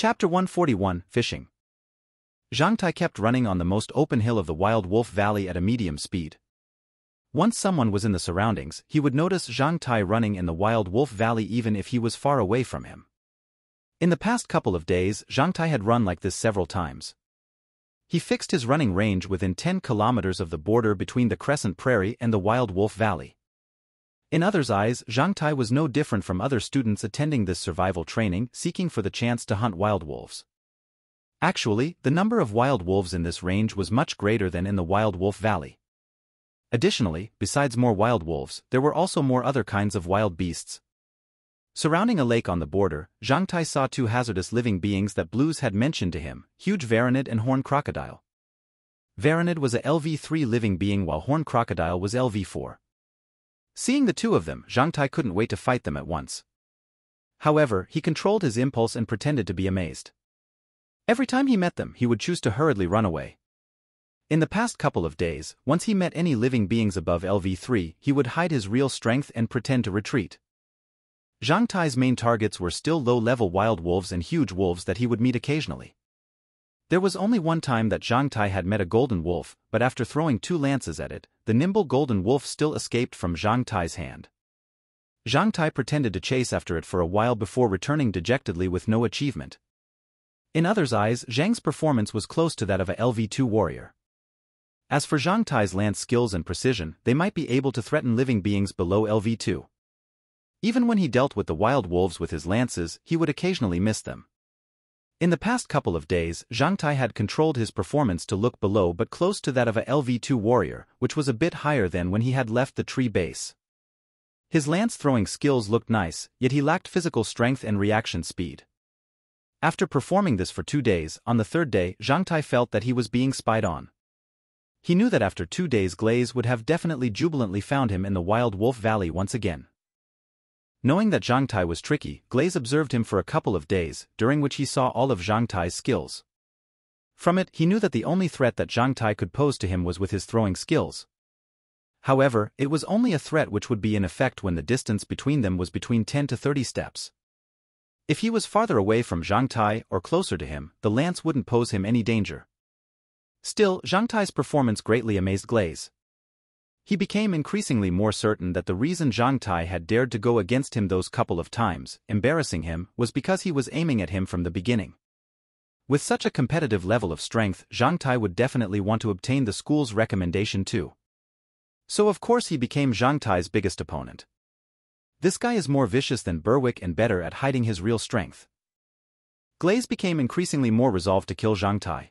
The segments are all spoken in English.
Chapter 141, Fishing. Zhang Tai kept running on the most open hill of the Wild Wolf Valley at a medium speed. Once someone was in the surroundings, he would notice Zhang Tai running in the Wild Wolf Valley even if he was far away from him. In the past couple of days, Zhang Tai had run like this several times. He fixed his running range within 10 kilometers of the border between the Crescent Prairie and the Wild Wolf Valley. In others' eyes, Zhang Tai was no different from other students attending this survival training, seeking for the chance to hunt wild wolves. Actually, the number of wild wolves in this range was much greater than in the Wild Wolf Valley. Additionally, besides more wild wolves, there were also more other kinds of wild beasts. Surrounding a lake on the border, Zhang Tai saw two hazardous living beings that Blues had mentioned to him, huge varanid and horned crocodile. Varanid was a LV3 living being while horned crocodile was LV4. Seeing the two of them, Zhang Tai couldn't wait to fight them at once. However, he controlled his impulse and pretended to be amazed. Every time he met them, he would choose to hurriedly run away. In the past couple of days, once he met any living beings above LV3, he would hide his real strength and pretend to retreat. Zhang Tai's main targets were still low-level wild wolves and huge wolves that he would meet occasionally. There was only one time that Zhang Tai had met a golden wolf, but after throwing 2 lances at it, the nimble golden wolf still escaped from Zhang Tai's hand. Zhang Tai pretended to chase after it for a while before returning dejectedly with no achievement. In others' eyes, Zhang's performance was close to that of a LV2 warrior. As for Zhang Tai's lance skills and precision, they might be able to threaten living beings below LV2. Even when he dealt with the wild wolves with his lances, he would occasionally miss them. In the past couple of days, Zhang Tai had controlled his performance to look below but close to that of a LV2 warrior, which was a bit higher than when he had left the tree base. His lance-throwing skills looked nice, yet he lacked physical strength and reaction speed. After performing this for 2 days, on the 3rd day, Zhang Tai felt that he was being spied on. He knew that after 2 days Glaze would have definitely jubilantly found him in the Wild Wolf Valley once again. Knowing that Zhang Tai was tricky, Glaze observed him for a couple of days, during which he saw all of Zhang Tai's skills. From it, he knew that the only threat that Zhang Tai could pose to him was with his throwing skills. However, it was only a threat which would be in effect when the distance between them was between 10 to 30 steps. If he was farther away from Zhang Tai or closer to him, the lance wouldn't pose him any danger. Still, Zhang Tai's performance greatly amazed Glaze. He became increasingly more certain that the reason Zhang Tai had dared to go against him those couple of times, embarrassing him, was because he was aiming at him from the beginning. With such a competitive level of strength, Zhang Tai would definitely want to obtain the school's recommendation too. So of course he became Zhang Tai's biggest opponent. This guy is more vicious than Berwick and better at hiding his real strength. Glaze became increasingly more resolved to kill Zhang Tai.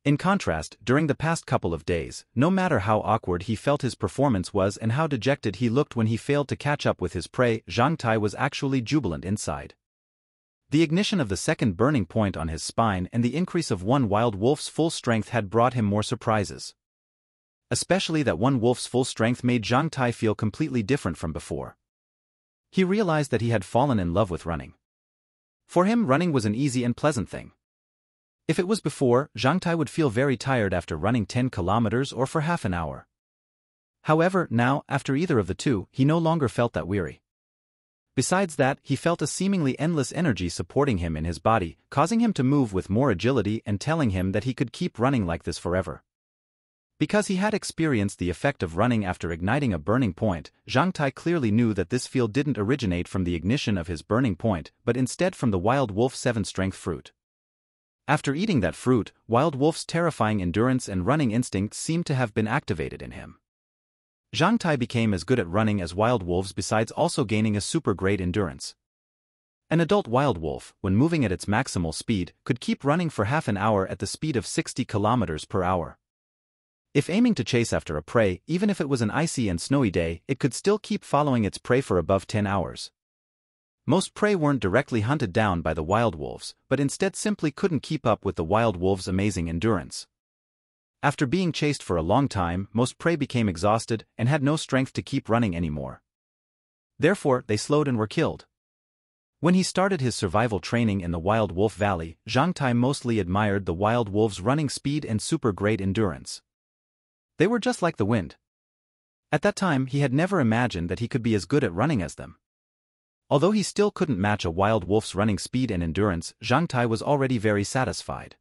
In contrast, during the past couple of days, no matter how awkward he felt his performance was and how dejected he looked when he failed to catch up with his prey, Zhang Tai was actually jubilant inside. The ignition of the second burning point on his spine and the increase of one wild wolf's full strength had brought him more surprises. Especially that one wolf's full strength made Zhang Tai feel completely different from before. He realized that he had fallen in love with running. For him, running was an easy and pleasant thing. If it was before, Zhang Tai would feel very tired after running 10 kilometers or for half an hour. However, now, after either of the two, he no longer felt that weary. Besides that, he felt a seemingly endless energy supporting him in his body, causing him to move with more agility and telling him that he could keep running like this forever. Because he had experienced the effect of running after igniting a burning point, Zhang Tai clearly knew that this feel didn't originate from the ignition of his burning point, but instead from the Wild Wolf 7 strength fruit. After eating that fruit, Wild Wolf's terrifying endurance and running instincts seemed to have been activated in him. Zhang Tai became as good at running as wild wolves besides also gaining a super great endurance. An adult wild wolf, when moving at its maximal speed, could keep running for half an hour at the speed of 60 kilometers per hour. If aiming to chase after a prey, even if it was an icy and snowy day, it could still keep following its prey for above 10 hours. Most prey weren't directly hunted down by the wild wolves, but instead simply couldn't keep up with the wild wolves' amazing endurance. After being chased for a long time, most prey became exhausted and had no strength to keep running anymore. Therefore, they slowed and were killed. When he started his survival training in the Wild Wolf Valley, Zhang Tai mostly admired the wild wolves' running speed and super great endurance. They were just like the wind. At that time, he had never imagined that he could be as good at running as them. Although he still couldn't match a wild wolf's running speed and endurance, Zhang Tai was already very satisfied.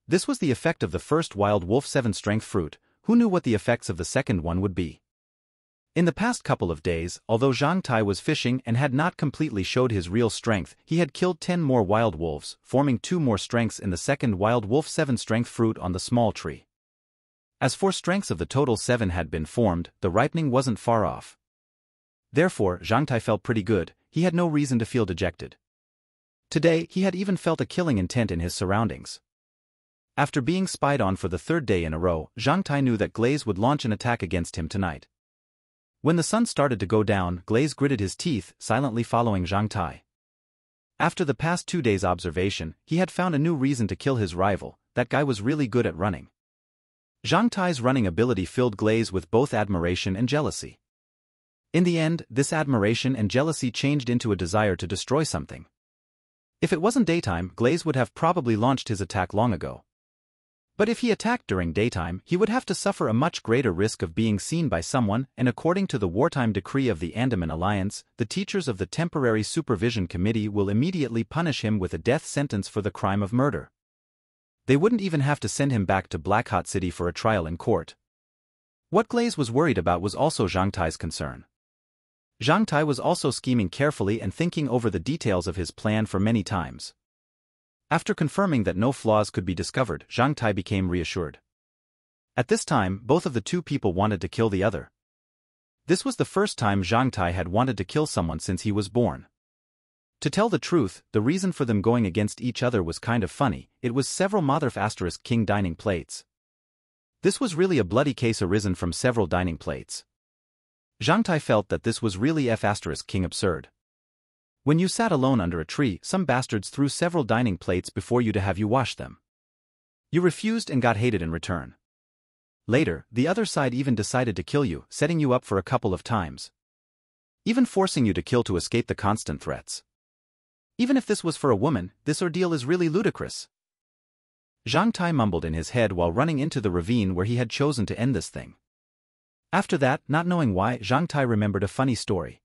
This was the effect of the first wild wolf 7-strength fruit. Who knew what the effects of the second one would be? In the past couple of days, although Zhang Tai was fishing and had not completely showed his real strength, he had killed 10 more wild wolves, forming 2 more strengths in the second wild wolf 7-strength fruit on the small tree. As 4 strengths of the total 7 had been formed, the ripening wasn't far off. Therefore, Zhang Tai felt pretty good. He had no reason to feel dejected. Today, he had even felt a killing intent in his surroundings. After being spied on for the 3rd day in a row, Zhang Tai knew that Glaze would launch an attack against him tonight. When the sun started to go down, Glaze gritted his teeth, silently following Zhang Tai. After the past 2 days' observation, he had found a new reason to kill his rival. That guy was really good at running. Zhang Tai's running ability filled Glaze with both admiration and jealousy. In the end, this admiration and jealousy changed into a desire to destroy something. If it wasn't daytime, Glaze would have probably launched his attack long ago. But if he attacked during daytime, he would have to suffer a much greater risk of being seen by someone, and according to the wartime decree of the Andaman Alliance, the teachers of the Temporary Supervision Committee will immediately punish him with a death sentence for the crime of murder. They wouldn't even have to send him back to Black Hot City for a trial in court. What Glaze was worried about was also Zhang Tai's concern. Zhang Tai was also scheming carefully and thinking over the details of his plan for many times. After confirming that no flaws could be discovered, Zhang Tai became reassured. At this time, both of the two people wanted to kill the other. This was the first time Zhang Tai had wanted to kill someone since he was born. To tell the truth, the reason for them going against each other was kind of funny. It was several Motherf * King dining plates. This was really a bloody case arisen from several dining plates. Zhang Tai felt that this was really F * King absurd. When you sat alone under a tree, some bastards threw several dining plates before you to have you wash them. You refused and got hated in return. Later, the other side even decided to kill you, setting you up for a couple of times. Even forcing you to kill to escape the constant threats. Even if this was for a woman, this ordeal is really ludicrous. Zhang Tai mumbled in his head while running into the ravine where he had chosen to end this thing. After that, not knowing why, Zhang Tai remembered a funny story.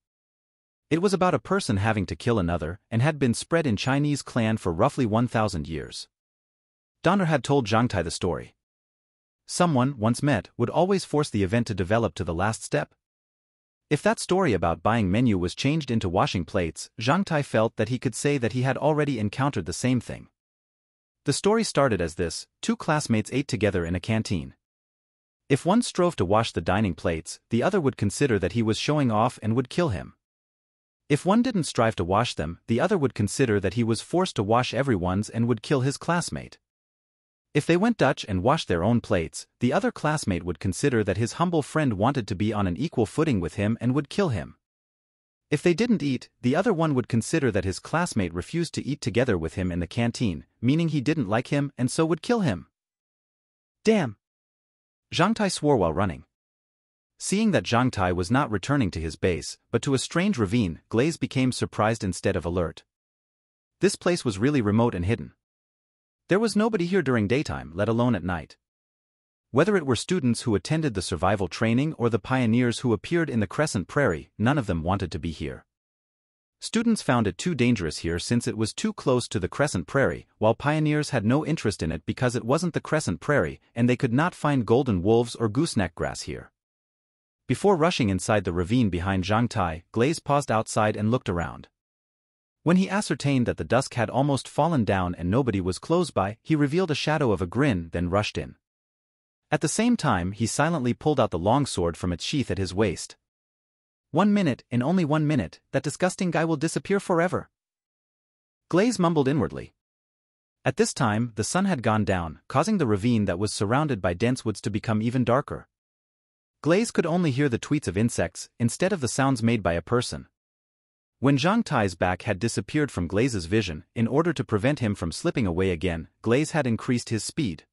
It was about a person having to kill another, and had been spread in Chinese clan for roughly 1,000 years. Donner had told Zhang Tai the story. Someone, once met, would always force the event to develop to the last step. If that story about buying menu was changed into washing plates, Zhang Tai felt that he could say that he had already encountered the same thing. The story started as this: 2 classmates ate together in a canteen. If one strove to wash the dining plates, the other would consider that he was showing off and would kill him. If one didn't strive to wash them, the other would consider that he was forced to wash everyone's and would kill his classmate. If they went Dutch and washed their own plates, the other classmate would consider that his humble friend wanted to be on an equal footing with him and would kill him. If they didn't eat, the other one would consider that his classmate refused to eat together with him in the canteen, meaning he didn't like him and so would kill him. Damn! Zhang Tai swore while running. Seeing that Zhang Tai was not returning to his base, but to a strange ravine, Glaze became surprised instead of alert. This place was really remote and hidden. There was nobody here during daytime, let alone at night. Whether it were students who attended the survival training or the pioneers who appeared in the Crescent Prairie, none of them wanted to be here. Students found it too dangerous here since it was too close to the Crescent Prairie, while pioneers had no interest in it because it wasn't the Crescent Prairie and they could not find golden wolves or gooseneck grass here. Before rushing inside the ravine behind Zhang Tai, Glaze paused outside and looked around. When he ascertained that the dusk had almost fallen down and nobody was close by, he revealed a shadow of a grin, then rushed in. At the same time, he silently pulled out the longsword from its sheath at his waist. 1 minute, in only 1 minute, that disgusting guy will disappear forever. Glaze mumbled inwardly. At this time, the sun had gone down, causing the ravine that was surrounded by dense woods to become even darker. Glaze could only hear the tweets of insects, instead of the sounds made by a person. When Zhang Tai's back had disappeared from Glaze's vision, in order to prevent him from slipping away again, Glaze had increased his speed.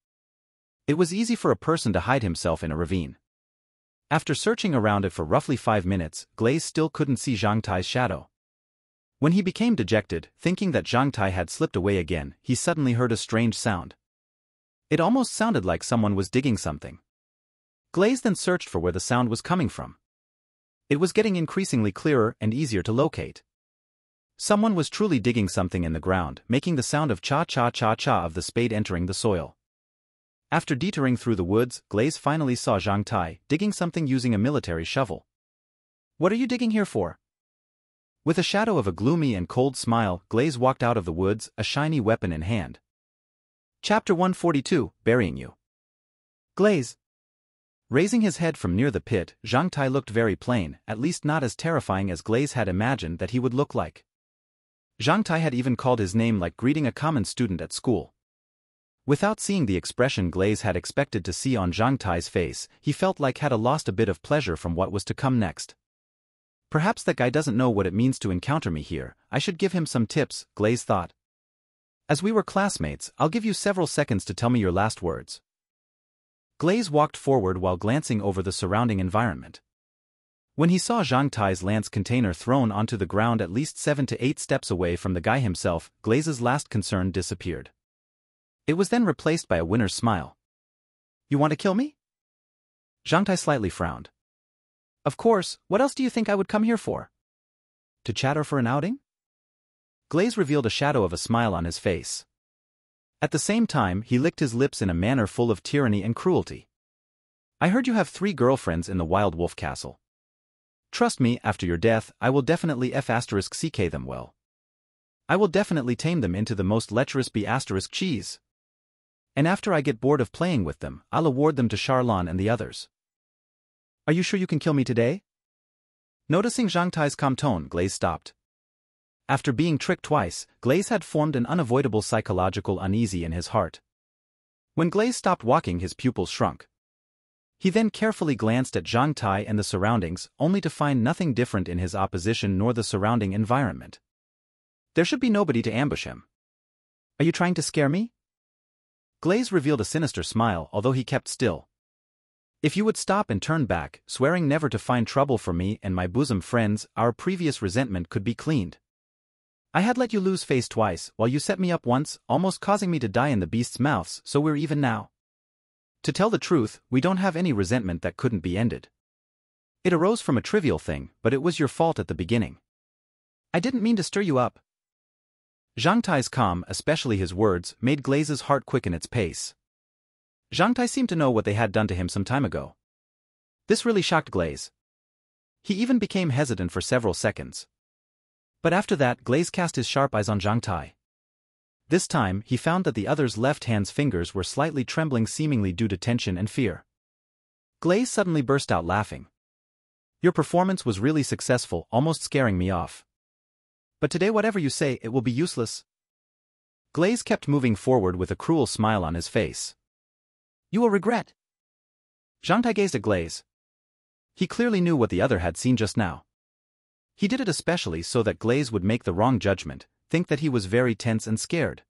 It was easy for a person to hide himself in a ravine. After searching around it for roughly 5 minutes, Glaze still couldn't see Zhang Tai's shadow. When he became dejected, thinking that Zhang Tai had slipped away again, he suddenly heard a strange sound. It almost sounded like someone was digging something. Glaze then searched for where the sound was coming from. It was getting increasingly clearer and easier to locate. Someone was truly digging something in the ground, making the sound of cha-cha-cha-cha of the spade entering the soil. After detouring through the woods, Glaze finally saw Zhang Tai digging something using a military shovel. "What are you digging here for?" With a shadow of a gloomy and cold smile, Glaze walked out of the woods, a shiny weapon in hand. Chapter 142, Burying You. Glaze. Raising his head from near the pit, Zhang Tai looked very plain, at least not as terrifying as Glaze had imagined that he would look like. Zhang Tai had even called his name like greeting a common student at school. Without seeing the expression Glaze had expected to see on Zhang Tai's face, he felt like had lost a bit of pleasure from what was to come next. Perhaps that guy doesn't know what it means to encounter me here, I should give him some tips, Glaze thought. As we were classmates, I'll give you several seconds to tell me your last words. Glaze walked forward while glancing over the surrounding environment. When he saw Zhang Tai's lance container thrown onto the ground at least 7 to 8 steps away from the guy himself, Glaze's last concern disappeared. It was then replaced by a winner's smile. "You want to kill me?" Zhang Tai slightly frowned. "Of course, what else do you think I would come here for? To chat or for an outing?" Glaze revealed a shadow of a smile on his face. At the same time, he licked his lips in a manner full of tyranny and cruelty. "I heard you have 3 girlfriends in the Wild Wolf Castle. Trust me, after your death, I will definitely f***ck them well. I will definitely tame them into the most lecherous b***cheese. And after I get bored of playing with them, I'll award them to Charlon and the others. Are you sure you can kill me today?" Noticing Zhang Tai's calm tone, Glaze stopped. After being tricked twice, Glaze had formed an unavoidable psychological uneasy in his heart. When Glaze stopped walking, his pupils shrunk. He then carefully glanced at Zhang Tai and the surroundings, only to find nothing different in his opposition nor the surrounding environment. There should be nobody to ambush him. "Are you trying to scare me?" Glaze revealed a sinister smile, although he kept still. "If you would stop and turn back, swearing never to find trouble for me and my bosom friends, our previous resentment could be cleaned. I had let you lose face twice, while you set me up once, almost causing me to die in the beast's mouths, so we're even now. To tell the truth, we don't have any resentment that couldn't be ended. It arose from a trivial thing, but it was your fault at the beginning. I didn't mean to stir you up." Zhang Tai's calm, especially his words, made Glaze's heart quicken its pace. Zhang Tai seemed to know what they had done to him some time ago. This really shocked Glaze. He even became hesitant for several seconds. But after that, Glaze cast his sharp eyes on Zhang Tai. This time, he found that the other's left hand's fingers were slightly trembling, seemingly due to tension and fear. Glaze suddenly burst out laughing. "Your performance was really successful, almost scaring me off. But today whatever you say, it will be useless." Glaze kept moving forward with a cruel smile on his face. "You will regret." Zhang Tai gazed at Glaze. He clearly knew what the other had seen just now. He did it especially so that Glaze would make the wrong judgment, think that he was very tense and scared.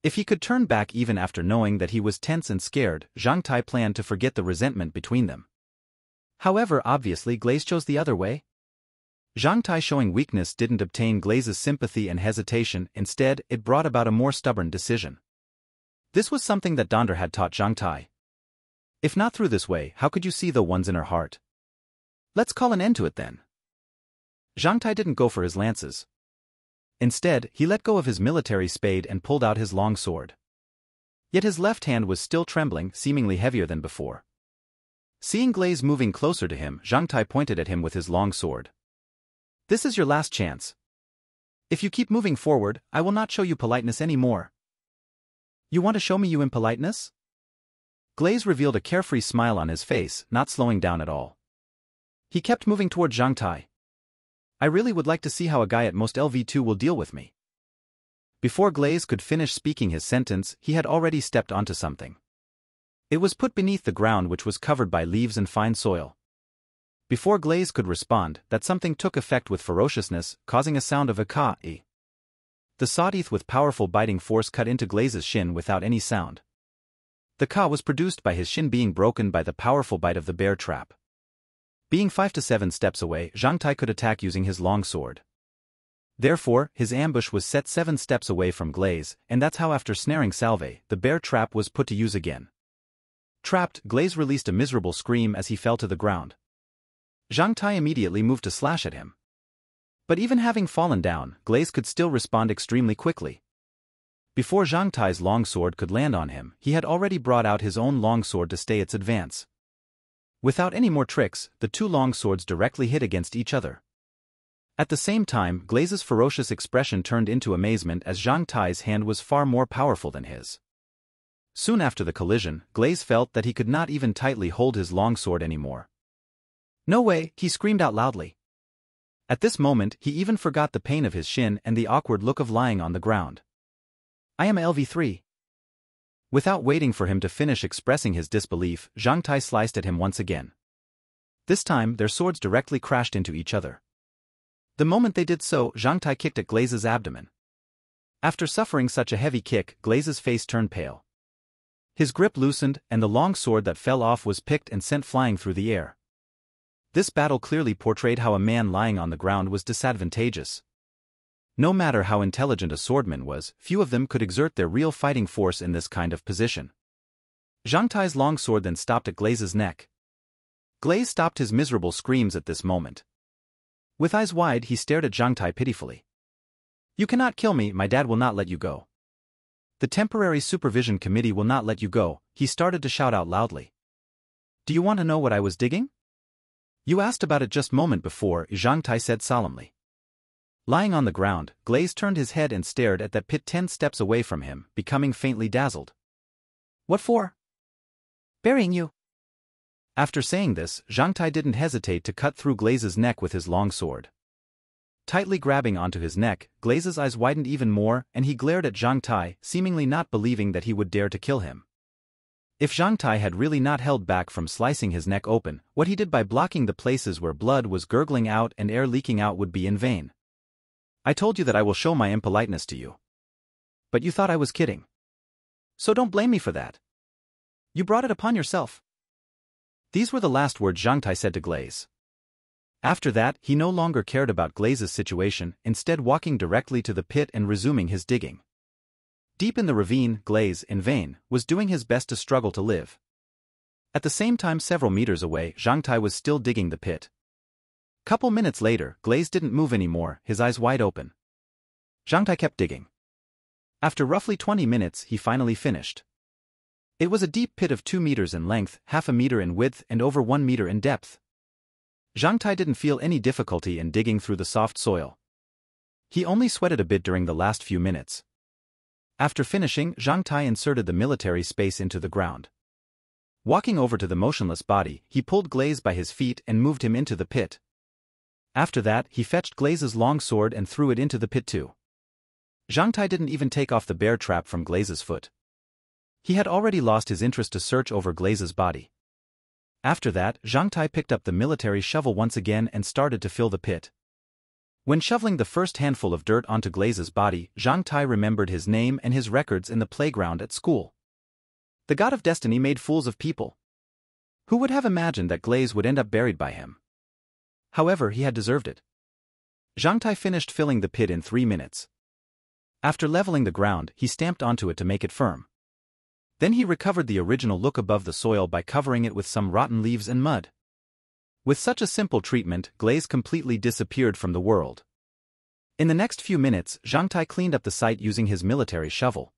If he could turn back even after knowing that he was tense and scared, Zhang Tai planned to forget the resentment between them. However, obviously Glaze chose the other way. Zhang Tai showing weakness didn't obtain Glaze's sympathy and hesitation, instead, it brought about a more stubborn decision. This was something that Donder had taught Zhang Tai. If not through this way, how could you see the ones in her heart? Let's call an end to it then. Zhang Tai didn't go for his lances. Instead, he let go of his military spade and pulled out his long sword. Yet his left hand was still trembling, seemingly heavier than before. Seeing Glaze moving closer to him, Zhang Tai pointed at him with his long sword. "This is your last chance. If you keep moving forward, I will not show you politeness anymore." "You want to show me you impoliteness?" Glaze revealed a carefree smile on his face, not slowing down at all. He kept moving toward Zhang Tai. "I really would like to see how a guy at most LV2 will deal with me." Before Glaze could finish speaking his sentence, he had already stepped onto something. It was put beneath the ground, which was covered by leaves and fine soil. Before Glaze could respond, that something took effect with ferociousness, causing a sound of a ka-e. The sawteeth with powerful biting force cut into Glaze's shin without any sound. The ka was produced by his shin being broken by the powerful bite of the bear trap. Being 5 to 7 steps away, Zhang Tai could attack using his long sword. Therefore, his ambush was set 7 steps away from Glaze, and that's how after snaring Salve, the bear trap was put to use again. Trapped, Glaze released a miserable scream as he fell to the ground. Zhang Tai immediately moved to slash at him. But even having fallen down, Glaze could still respond extremely quickly. Before Zhang Tai's longsword could land on him, he had already brought out his own longsword to stay its advance. Without any more tricks, the two longswords directly hit against each other. At the same time, Glaze's ferocious expression turned into amazement as Zhang Tai's hand was far more powerful than his. Soon after the collision, Glaze felt that he could not even tightly hold his longsword anymore. "No way!" he screamed out loudly. At this moment, he even forgot the pain of his shin and the awkward look of lying on the ground. "I am LV3. Without waiting for him to finish expressing his disbelief, Zhang Tai sliced at him once again. This time, their swords directly crashed into each other. The moment they did so, Zhang Tai kicked at Glaze's abdomen. After suffering such a heavy kick, Glaze's face turned pale. His grip loosened, and the long sword that fell off was picked and sent flying through the air. This battle clearly portrayed how a man lying on the ground was disadvantageous. No matter how intelligent a swordman was, few of them could exert their real fighting force in this kind of position. Zhang Tai's longsword then stopped at Glaze's neck. Glaze stopped his miserable screams at this moment. With eyes wide, he stared at Zhang Tai pitifully. "You cannot kill me, my dad will not let you go. The temporary supervision committee will not let you go," he started to shout out loudly. "Do you want to know what I was digging?" "You asked about it just a moment before," Zhang Tai said solemnly. Lying on the ground, Glaze turned his head and stared at that pit 10 steps away from him, becoming faintly dazzled. "What for?" "Burying you." After saying this, Zhang Tai didn't hesitate to cut through Glaze's neck with his long sword. Tightly grabbing onto his neck, Glaze's eyes widened even more, and he glared at Zhang Tai, seemingly not believing that he would dare to kill him. If Zhang Tai had really not held back from slicing his neck open, what he did by blocking the places where blood was gurgling out and air leaking out would be in vain. "I told you that I will show my impoliteness to you. But you thought I was kidding. So don't blame me for that. You brought it upon yourself." These were the last words Zhang Tai said to Glaze. After that, he no longer cared about Glaze's situation, instead walking directly to the pit and resuming his digging. Deep in the ravine, Glaze, in vain, was doing his best to struggle to live. At the same time, several meters away, Zhang Tai was still digging the pit. Couple minutes later, Glaze didn't move anymore, his eyes wide open. Zhang Tai kept digging. After roughly 20 minutes, he finally finished. It was a deep pit of 2 meters in length, half a meter in width, and over 1 meter in depth. Zhang Tai didn't feel any difficulty in digging through the soft soil. He only sweated a bit during the last few minutes. After finishing, Zhang Tai inserted the military space into the ground. Walking over to the motionless body, he pulled Glaze by his feet and moved him into the pit. After that, he fetched Glaze's long sword and threw it into the pit too. Zhang Tai didn't even take off the bear trap from Glaze's foot. He had already lost his interest to search over Glaze's body. After that, Zhang Tai picked up the military shovel once again and started to fill the pit. When shoveling the first handful of dirt onto Glaze's body, Zhang Tai remembered his name and his records in the playground at school. The god of destiny made fools of people. Who would have imagined that Glaze would end up buried by him? However, he had deserved it. Zhang Tai finished filling the pit in 3 minutes. After leveling the ground, he stamped onto it to make it firm. Then he recovered the original look above the soil by covering it with some rotten leaves and mud. With such a simple treatment, Glaze completely disappeared from the world. In the next few minutes, Zhang Tai cleaned up the site using his military shovel.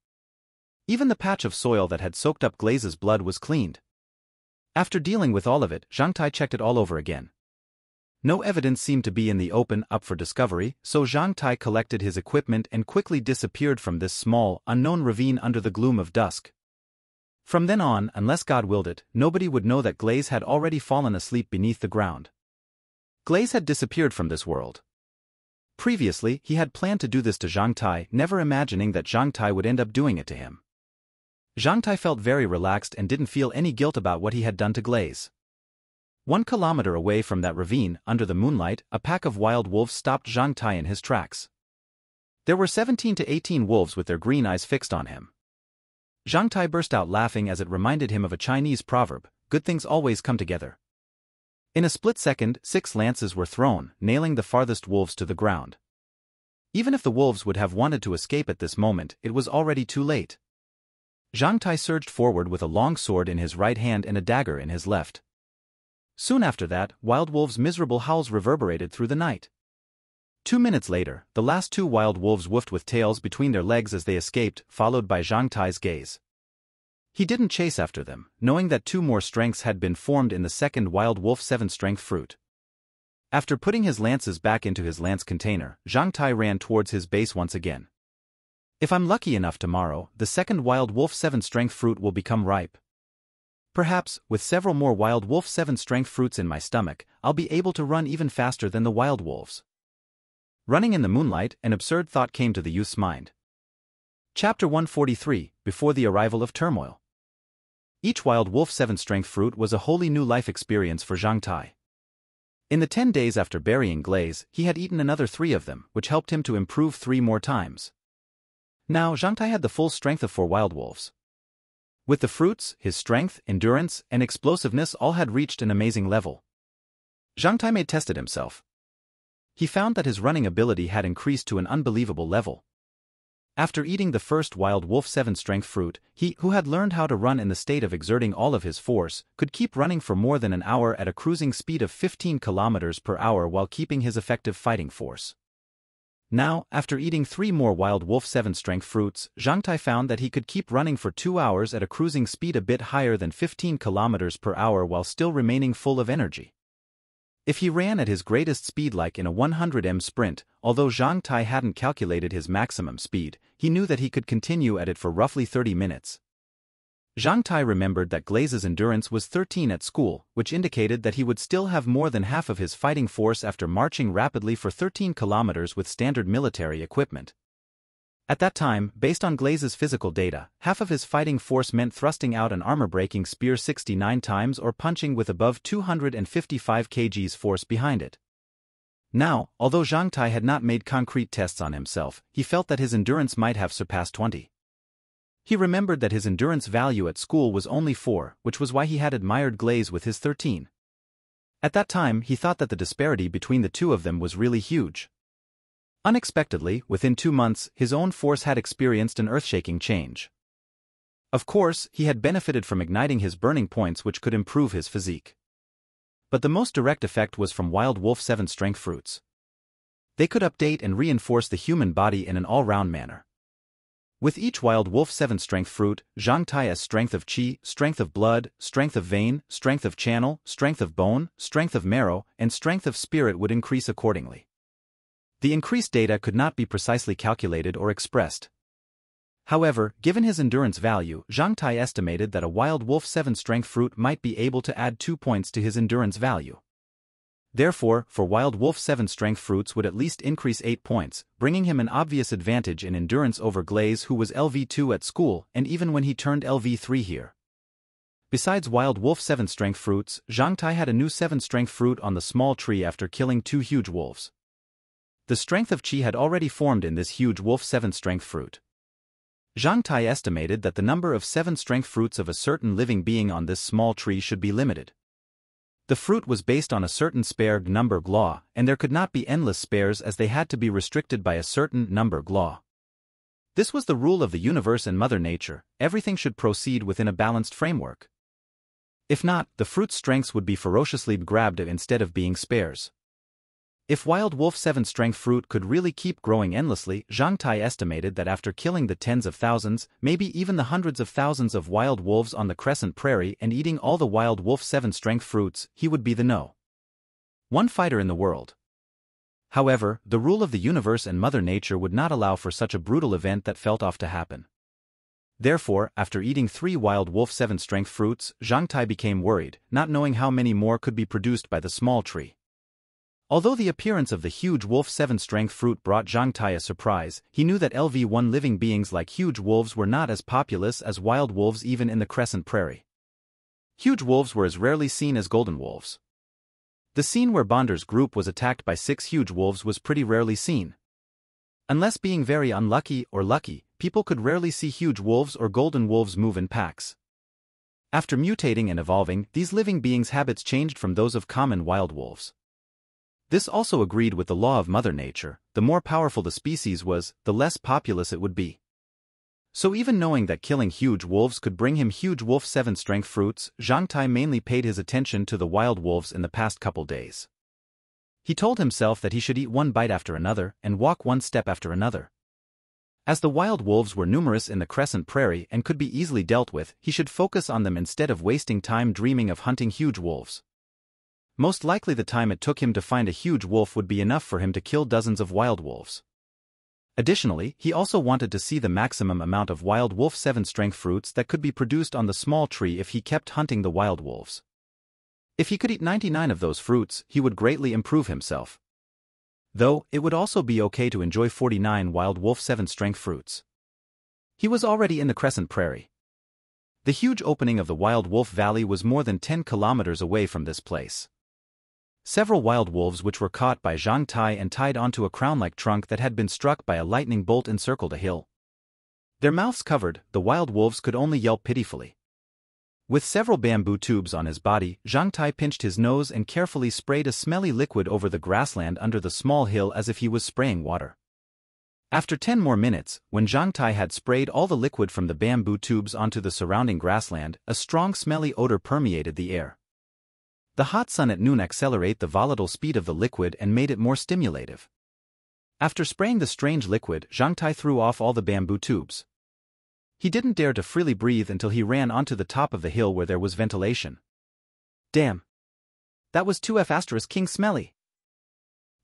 Even the patch of soil that had soaked up Glaze's blood was cleaned. After dealing with all of it, Zhang Tai checked it all over again. No evidence seemed to be in the open up for discovery, so Zhang Tai collected his equipment and quickly disappeared from this small, unknown ravine under the gloom of dusk. From then on, unless God willed it, nobody would know that Glaze had already fallen asleep beneath the ground. Glaze had disappeared from this world. Previously, he had planned to do this to Zhang Tai, never imagining that Zhang Tai would end up doing it to him. Zhang Tai felt very relaxed and didn't feel any guilt about what he had done to Glaze. 1 kilometer away from that ravine, under the moonlight, a pack of wild wolves stopped Zhang Tai in his tracks. There were 17 to 18 wolves with their green eyes fixed on him. Zhang Tai burst out laughing as it reminded him of a Chinese proverb, "Good things always come together." In a split second, 6 lances were thrown, nailing the farthest wolves to the ground. Even if the wolves would have wanted to escape at this moment, it was already too late. Zhang Tai surged forward with a long sword in his right hand and a dagger in his left. Soon after that, Wild Wolf's miserable howls reverberated through the night. 2 minutes later, the last two wild wolves woofed with tails between their legs as they escaped, followed by Zhang Tai's gaze. He didn't chase after them, knowing that 2 more strengths had been formed in the second wild wolf 7-strength fruit. After putting his lances back into his lance container, Zhang Tai ran towards his base once again. If I'm lucky enough tomorrow, the second wild wolf 7-strength fruit will become ripe. Perhaps, with several more wild wolf 7-strength fruits in my stomach, I'll be able to run even faster than the wild wolves. Running in the moonlight, an absurd thought came to the youth's mind. Chapter 143, Before the Arrival of Turmoil. Each wild wolf 7-strength fruit was a wholly new life experience for Zhang Tai. In the 10 days after burying Glaze, he had eaten another 3 of them, which helped him to improve 3 more times. Now Zhang Tai had the full strength of 4 wild wolves. With the fruits, his strength, endurance, and explosiveness all had reached an amazing level. Zhang Tai tested himself. He found that his running ability had increased to an unbelievable level. After eating the first wild wolf 7-strength fruit, he, who had learned how to run in the state of exerting all of his force, could keep running for more than an hour at a cruising speed of 15 kilometers per hour while keeping his effective fighting force. Now, after eating 3 more wild wolf 7-strength fruits, Zhang Tai found that he could keep running for 2 hours at a cruising speed a bit higher than 15 kilometers per hour while still remaining full of energy. If he ran at his greatest speed like in a 100m sprint, although Zhang Tai hadn't calculated his maximum speed, he knew that he could continue at it for roughly 30 minutes. Zhang Tai remembered that Glaze's endurance was 13 at school, which indicated that he would still have more than half of his fighting force after marching rapidly for 13 kilometers with standard military equipment. At that time, based on Glaze's physical data, half of his fighting force meant thrusting out an armor-breaking spear 69 times or punching with above 255 kg's force behind it. Now, although Zhang Tai had not made concrete tests on himself, he felt that his endurance might have surpassed 20. He remembered that his endurance value at school was only 4, which was why he had admired Glaze with his 13. At that time, he thought that the disparity between the two of them was really huge. Unexpectedly, within 2 months, his own force had experienced an earth-shaking change. Of course, he had benefited from igniting his burning points which could improve his physique. But the most direct effect was from wild wolf 7-strength fruits. They could update and reinforce the human body in an all-round manner. With each wild wolf 7-strength fruit, Zhang Tai's strength of qi, strength of blood, strength of vein, strength of channel, strength of bone, strength of marrow, and strength of spirit would increase accordingly. The increased data could not be precisely calculated or expressed. However, given his endurance value, Zhang Tai estimated that a wild wolf 7-strength fruit might be able to add 2 points to his endurance value. Therefore, for wild wolf 7-strength fruits would at least increase 8 points, bringing him an obvious advantage in endurance over Glaze, who was LV2 at school and even when he turned LV3 here. Besides wild wolf 7-strength fruits, Zhang Tai had a new 7-strength fruit on the small tree after killing 2 huge wolves. The strength of qi had already formed in this huge wolf 7-strength fruit. Zhang Tai estimated that the number of 7-strength fruits of a certain living being on this small tree should be limited. The fruit was based on a certain spare number law, and there could not be endless spares as they had to be restricted by a certain number law. This was the rule of the universe and Mother Nature: everything should proceed within a balanced framework. If not, the fruit's strengths would be ferociously grabbed instead of being spares. If wild wolf 7-strength fruit could really keep growing endlessly, Zhang Tai estimated that after killing the tens of thousands, maybe even the hundreds of thousands of wild wolves on the Crescent Prairie and eating all the wild wolf 7-strength fruits, he would be the No. 1 fighter in the world. However, the rule of the universe and Mother Nature would not allow for such a brutal event that felt off to happen. Therefore, after eating 3 wild wolf 7-strength fruits, Zhang Tai became worried, not knowing how many more could be produced by the small tree. Although the appearance of the huge wolf 7-strength fruit brought Zhang Tai a surprise, he knew that LV1 living beings like huge wolves were not as populous as wild wolves even in the Crescent Prairie. Huge wolves were as rarely seen as golden wolves. The scene where Bonder's group was attacked by 6 huge wolves was pretty rarely seen. Unless being very unlucky or lucky, people could rarely see huge wolves or golden wolves move in packs. After mutating and evolving, these living beings' habits changed from those of common wild wolves. This also agreed with the law of Mother Nature: the more powerful the species was, the less populous it would be. So even knowing that killing huge wolves could bring him huge wolf 7-strength fruits, Zhang Tai mainly paid his attention to the wild wolves in the past couple days. He told himself that he should eat one bite after another and walk one step after another. As the wild wolves were numerous in the crescent prairie and could be easily dealt with, he should focus on them instead of wasting time dreaming of hunting huge wolves. Most likely the time it took him to find a huge wolf would be enough for him to kill dozens of wild wolves. Additionally, he also wanted to see the maximum amount of wild wolf 7 strength fruits that could be produced on the small tree if he kept hunting the wild wolves. If he could eat 99 of those fruits, he would greatly improve himself. Though, it would also be okay to enjoy 49 wild wolf 7 strength fruits. He was already in the crescent prairie. The huge opening of the Wild Wolf Valley was more than 10 kilometers away from this place. Several wild wolves which were caught by Zhang Tai and tied onto a crown-like trunk that had been struck by a lightning bolt encircled a hill. Their mouths covered, the wild wolves could only yelp pitifully. With several bamboo tubes on his body, Zhang Tai pinched his nose and carefully sprayed a smelly liquid over the grassland under the small hill as if he was spraying water. After 10 more minutes, when Zhang Tai had sprayed all the liquid from the bamboo tubes onto the surrounding grassland, a strong smelly odor permeated the air. The hot sun at noon accelerated the volatile speed of the liquid and made it more stimulative. After spraying the strange liquid, Zhang Tai threw off all the bamboo tubes. He didn't dare to freely breathe until he ran onto the top of the hill where there was ventilation. Damn! That was 2F** king smelly.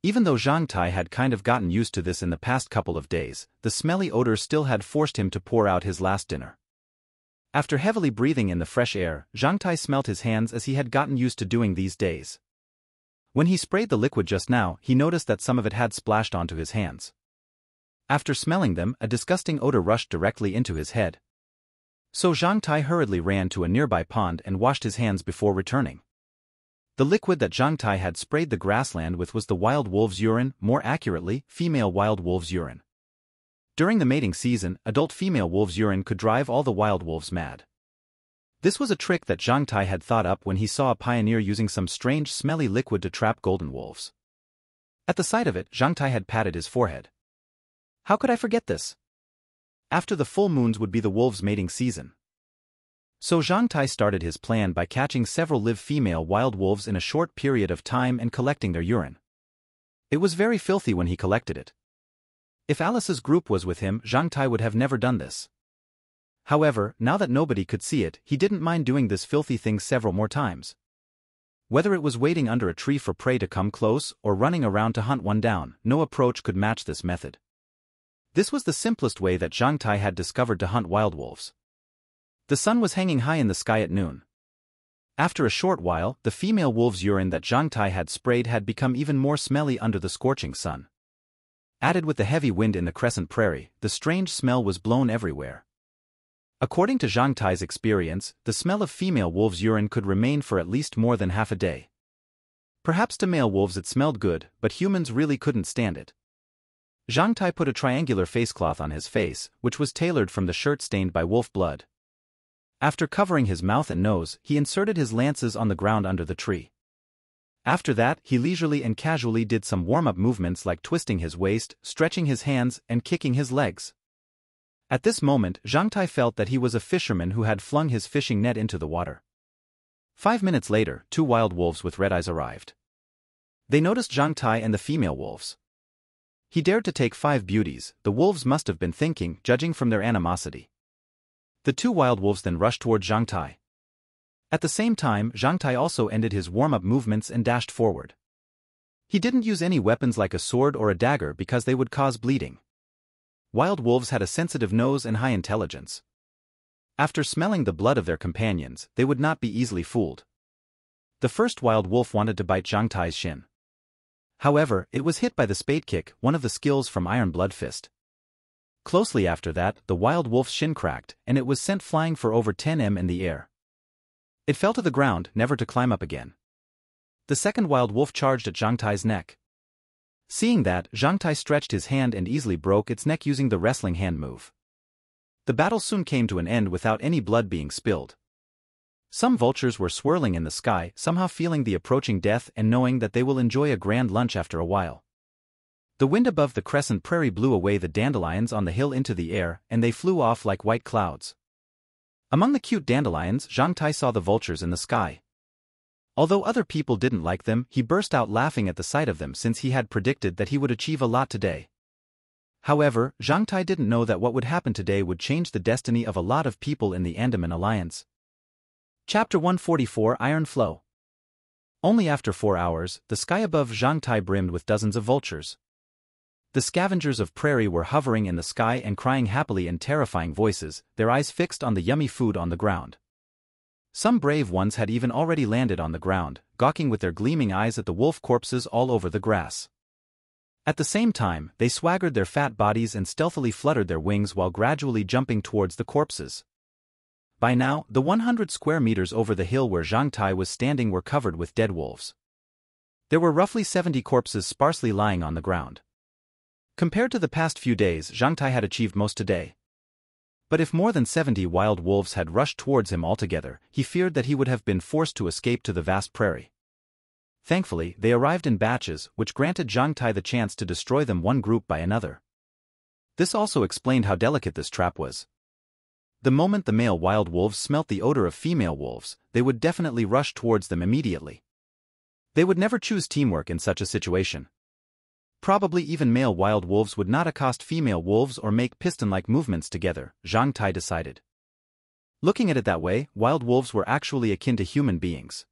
Even though Zhang Tai had kind of gotten used to this in the past couple of days, the smelly odor still had forced him to pour out his last dinner. After heavily breathing in the fresh air, Zhang Tai smelt his hands as he had gotten used to doing these days. When he sprayed the liquid just now, he noticed that some of it had splashed onto his hands. After smelling them, a disgusting odor rushed directly into his head. So Zhang Tai hurriedly ran to a nearby pond and washed his hands before returning. The liquid that Zhang Tai had sprayed the grassland with was the wild wolf's urine, more accurately, female wild wolf's urine. During the mating season, adult female wolf's urine could drive all the wild wolves mad. This was a trick that Zhang Tai had thought up when he saw a pioneer using some strange smelly liquid to trap golden wolves. At the sight of it, Zhang Tai had patted his forehead. How could I forget this? After the full moons would be the wolves' mating season. So Zhang Tai started his plan by catching several live female wild wolves in a short period of time and collecting their urine. It was very filthy when he collected it. If Alice's group was with him, Zhang Tai would have never done this. However, now that nobody could see it, he didn't mind doing this filthy thing several more times. Whether it was waiting under a tree for prey to come close or running around to hunt one down, no approach could match this method. This was the simplest way that Zhang Tai had discovered to hunt wild wolves. The sun was hanging high in the sky at noon. After a short while, the female wolf's urine that Zhang Tai had sprayed had become even more smelly under the scorching sun. Added with the heavy wind in the crescent prairie, the strange smell was blown everywhere. According to Zhang Tai's experience, the smell of female wolf's urine could remain for at least more than half a day. Perhaps to male wolves it smelled good, but humans really couldn't stand it. Zhang Tai put a triangular face cloth on his face, which was tailored from the shirt stained by wolf blood. After covering his mouth and nose, he inserted his lances on the ground under the tree. After that, he leisurely and casually did some warm-up movements like twisting his waist, stretching his hands, and kicking his legs. At this moment, Zhang Tai felt that he was a fisherman who had flung his fishing net into the water. 5 minutes later, 2 wild wolves with red eyes arrived. They noticed Zhang Tai and the female wolves. He dared to take 5 beauties, the wolves must have been thinking, judging from their animosity. The 2 wild wolves then rushed toward Zhang Tai. At the same time, Zhang Tai also ended his warm-up movements and dashed forward. He didn't use any weapons like a sword or a dagger because they would cause bleeding. Wild wolves had a sensitive nose and high intelligence. After smelling the blood of their companions, they would not be easily fooled. The first wild wolf wanted to bite Zhang Tai's shin. However, it was hit by the spade kick, one of the skills from Iron Blood Fist. Closely after that, the wild wolf's shin cracked, and it was sent flying for over 10 m in the air. It fell to the ground, never to climb up again. The second wild wolf charged at Zhang Tai's neck. Seeing that, Zhang Tai stretched his hand and easily broke its neck using the wrestling hand move. The battle soon came to an end without any blood being spilled. Some vultures were swirling in the sky, somehow feeling the approaching death and knowing that they will enjoy a grand lunch after a while. The wind above the crescent prairie blew away the dandelions on the hill into the air, and they flew off like white clouds. Among the cute dandelions, Zhang Tai saw the vultures in the sky. Although other people didn't like them, he burst out laughing at the sight of them since he had predicted that he would achieve a lot today. However, Zhang Tai didn't know that what would happen today would change the destiny of a lot of people in the Andaman Alliance. Chapter 144 Iron Flow. Only after 4 hours, the sky above Zhang Tai brimmed with dozens of vultures. The scavengers of prairie were hovering in the sky and crying happily in terrifying voices, their eyes fixed on the yummy food on the ground. Some brave ones had even already landed on the ground, gawking with their gleaming eyes at the wolf corpses all over the grass. At the same time, they swaggered their fat bodies and stealthily fluttered their wings while gradually jumping towards the corpses. By now, the 100 square meters over the hill where Zhang Tai was standing were covered with dead wolves. There were roughly 70 corpses sparsely lying on the ground. Compared to the past few days, Zhang Tai had achieved most today. But if more than 70 wild wolves had rushed towards him altogether, he feared that he would have been forced to escape to the vast prairie. Thankfully, they arrived in batches, which granted Zhang Tai the chance to destroy them one group by another. This also explained how delicate this trap was. The moment the male wild wolves smelt the odor of female wolves, they would definitely rush towards them immediately. They would never choose teamwork in such a situation. Probably even male wild wolves would not accost female wolves or make piston-like movements together, Zhang Tai decided. Looking at it that way, wild wolves were actually akin to human beings.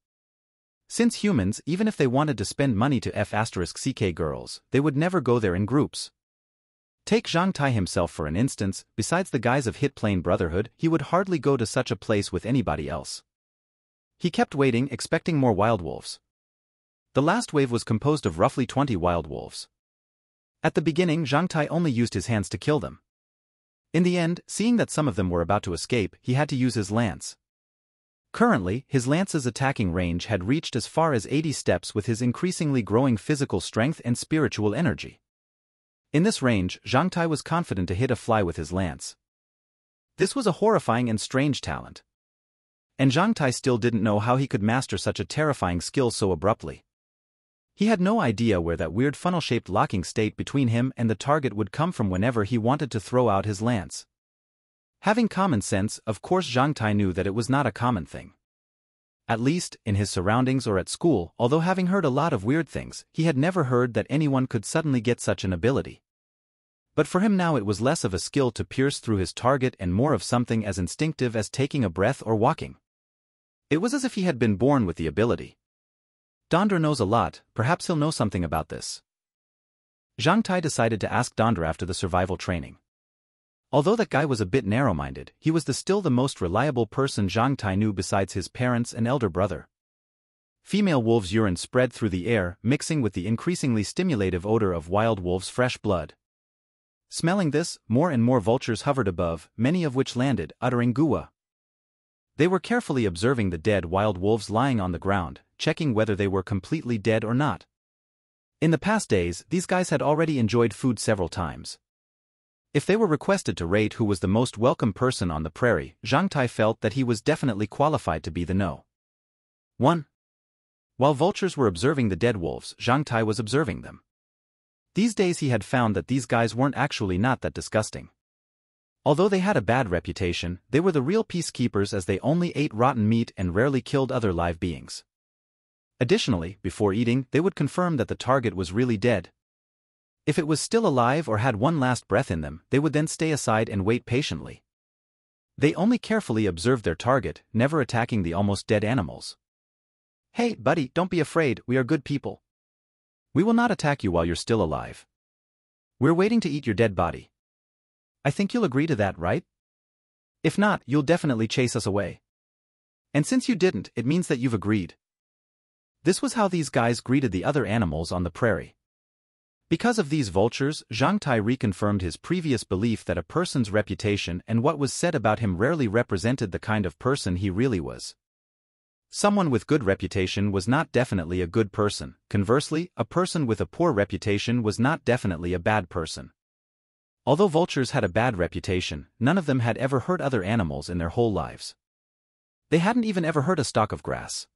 Since humans, even if they wanted to spend money to F***ck girls, they would never go there in groups. Take Zhang Tai himself for an instance, besides the guise of Hit Plane Brotherhood, he would hardly go to such a place with anybody else. He kept waiting, expecting more wild wolves. The last wave was composed of roughly 20 wild wolves. At the beginning, Zhang Tai only used his hands to kill them. In the end, seeing that some of them were about to escape, he had to use his lance. Currently, his lance's attacking range had reached as far as 80 steps with his increasingly growing physical strength and spiritual energy. In this range, Zhang Tai was confident to hit a fly with his lance. This was a horrifying and strange talent. And Zhang Tai still didn't know how he could master such a terrifying skill so abruptly. He had no idea where that weird funnel-shaped locking state between him and the target would come from whenever he wanted to throw out his lance. Having common sense, of course Zhang Tai knew that it was not a common thing. At least, in his surroundings or at school, although having heard a lot of weird things, he had never heard that anyone could suddenly get such an ability. But for him now it was less of a skill to pierce through his target and more of something as instinctive as taking a breath or walking. It was as if he had been born with the ability. Dondra knows a lot, perhaps he'll know something about this. Zhang Tai decided to ask Dondra after the survival training. Although that guy was a bit narrow-minded, he was still the most reliable person Zhang Tai knew besides his parents and elder brother. Female wolves' urine spread through the air, mixing with the increasingly stimulative odor of wild wolves' fresh blood. Smelling this, more and more vultures hovered above, many of which landed, uttering "Gua." They were carefully observing the dead wild wolves lying on the ground, checking whether they were completely dead or not. In the past days, these guys had already enjoyed food several times. If they were requested to rate who was the most welcome person on the prairie, Zhang Tai felt that he was definitely qualified to be the No. 1. While vultures were observing the dead wolves, Zhang Tai was observing them. These days he had found that these guys weren't actually not that disgusting. Although they had a bad reputation, they were the real peacekeepers as they only ate rotten meat and rarely killed other live beings. Additionally, before eating, they would confirm that the target was really dead. If it was still alive or had one last breath in them, they would then stay aside and wait patiently. They only carefully observed their target, never attacking the almost dead animals. "Hey, buddy, don't be afraid, we are good people. We will not attack you while you're still alive. We're waiting to eat your dead body. I think you'll agree to that, right? If not, you'll definitely chase us away. And since you didn't, it means that you've agreed." This was how these guys greeted the other animals on the prairie. Because of these vultures, Zhang Tai reconfirmed his previous belief that a person's reputation and what was said about him rarely represented the kind of person he really was. Someone with good reputation was not definitely a good person. Conversely, a person with a poor reputation was not definitely a bad person. Although vultures had a bad reputation, none of them had ever hurt other animals in their whole lives. They hadn't even ever hurt a stalk of grass.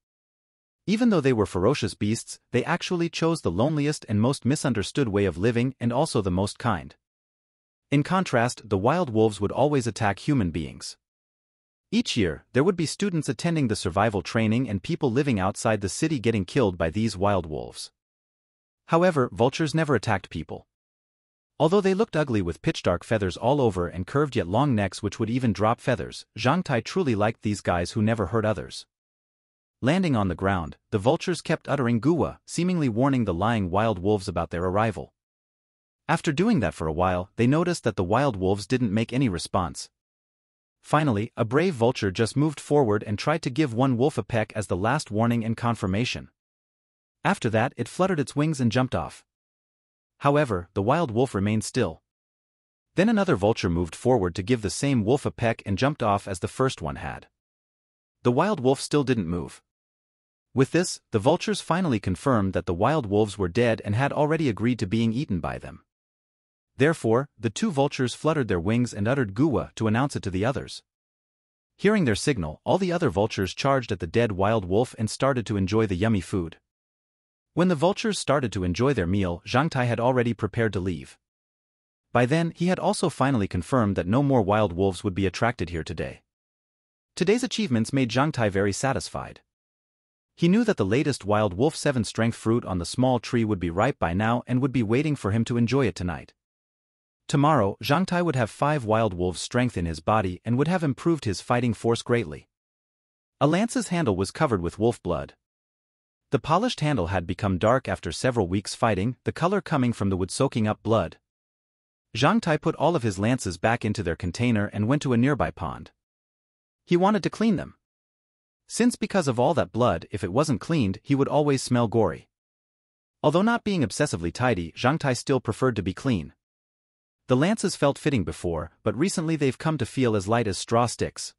Even though they were ferocious beasts, they actually chose the loneliest and most misunderstood way of living and also the most kind. In contrast, the wild wolves would always attack human beings. Each year, there would be students attending the survival training and people living outside the city getting killed by these wild wolves. However, vultures never attacked people. Although they looked ugly with pitch-dark feathers all over and curved yet long necks which would even drop feathers, Zhang Tai truly liked these guys who never hurt others. Landing on the ground, the vultures kept uttering guwa, seemingly warning the lying wild wolves about their arrival. After doing that for a while, they noticed that the wild wolves didn't make any response. Finally, a brave vulture just moved forward and tried to give one wolf a peck as the last warning and confirmation. After that, it fluttered its wings and jumped off. However, the wild wolf remained still. Then another vulture moved forward to give the same wolf a peck and jumped off as the first one had. The wild wolf still didn't move. With this, the vultures finally confirmed that the wild wolves were dead and had already agreed to being eaten by them. Therefore, the two vultures fluttered their wings and uttered guwa to announce it to the others. Hearing their signal, all the other vultures charged at the dead wild wolf and started to enjoy the yummy food. When the vultures started to enjoy their meal, Zhang Tai had already prepared to leave. By then, he had also finally confirmed that no more wild wolves would be attracted here today. Today's achievements made Zhang Tai very satisfied. He knew that the latest wild wolf 7 strength fruit on the small tree would be ripe by now and would be waiting for him to enjoy it tonight. Tomorrow, Zhang Tai would have 5 wild wolves' strength in his body and would have improved his fighting force greatly. A lance's handle was covered with wolf blood. The polished handle had become dark after several weeks fighting, the color coming from the wood soaking up blood. Zhang Tai put all of his lances back into their container and went to a nearby pond. He wanted to clean them. Since because of all that blood, if it wasn't cleaned, he would always smell gory. Although not being obsessively tidy, Zhang Tai still preferred to be clean. The lances felt fitting before, but recently they've come to feel as light as straw sticks.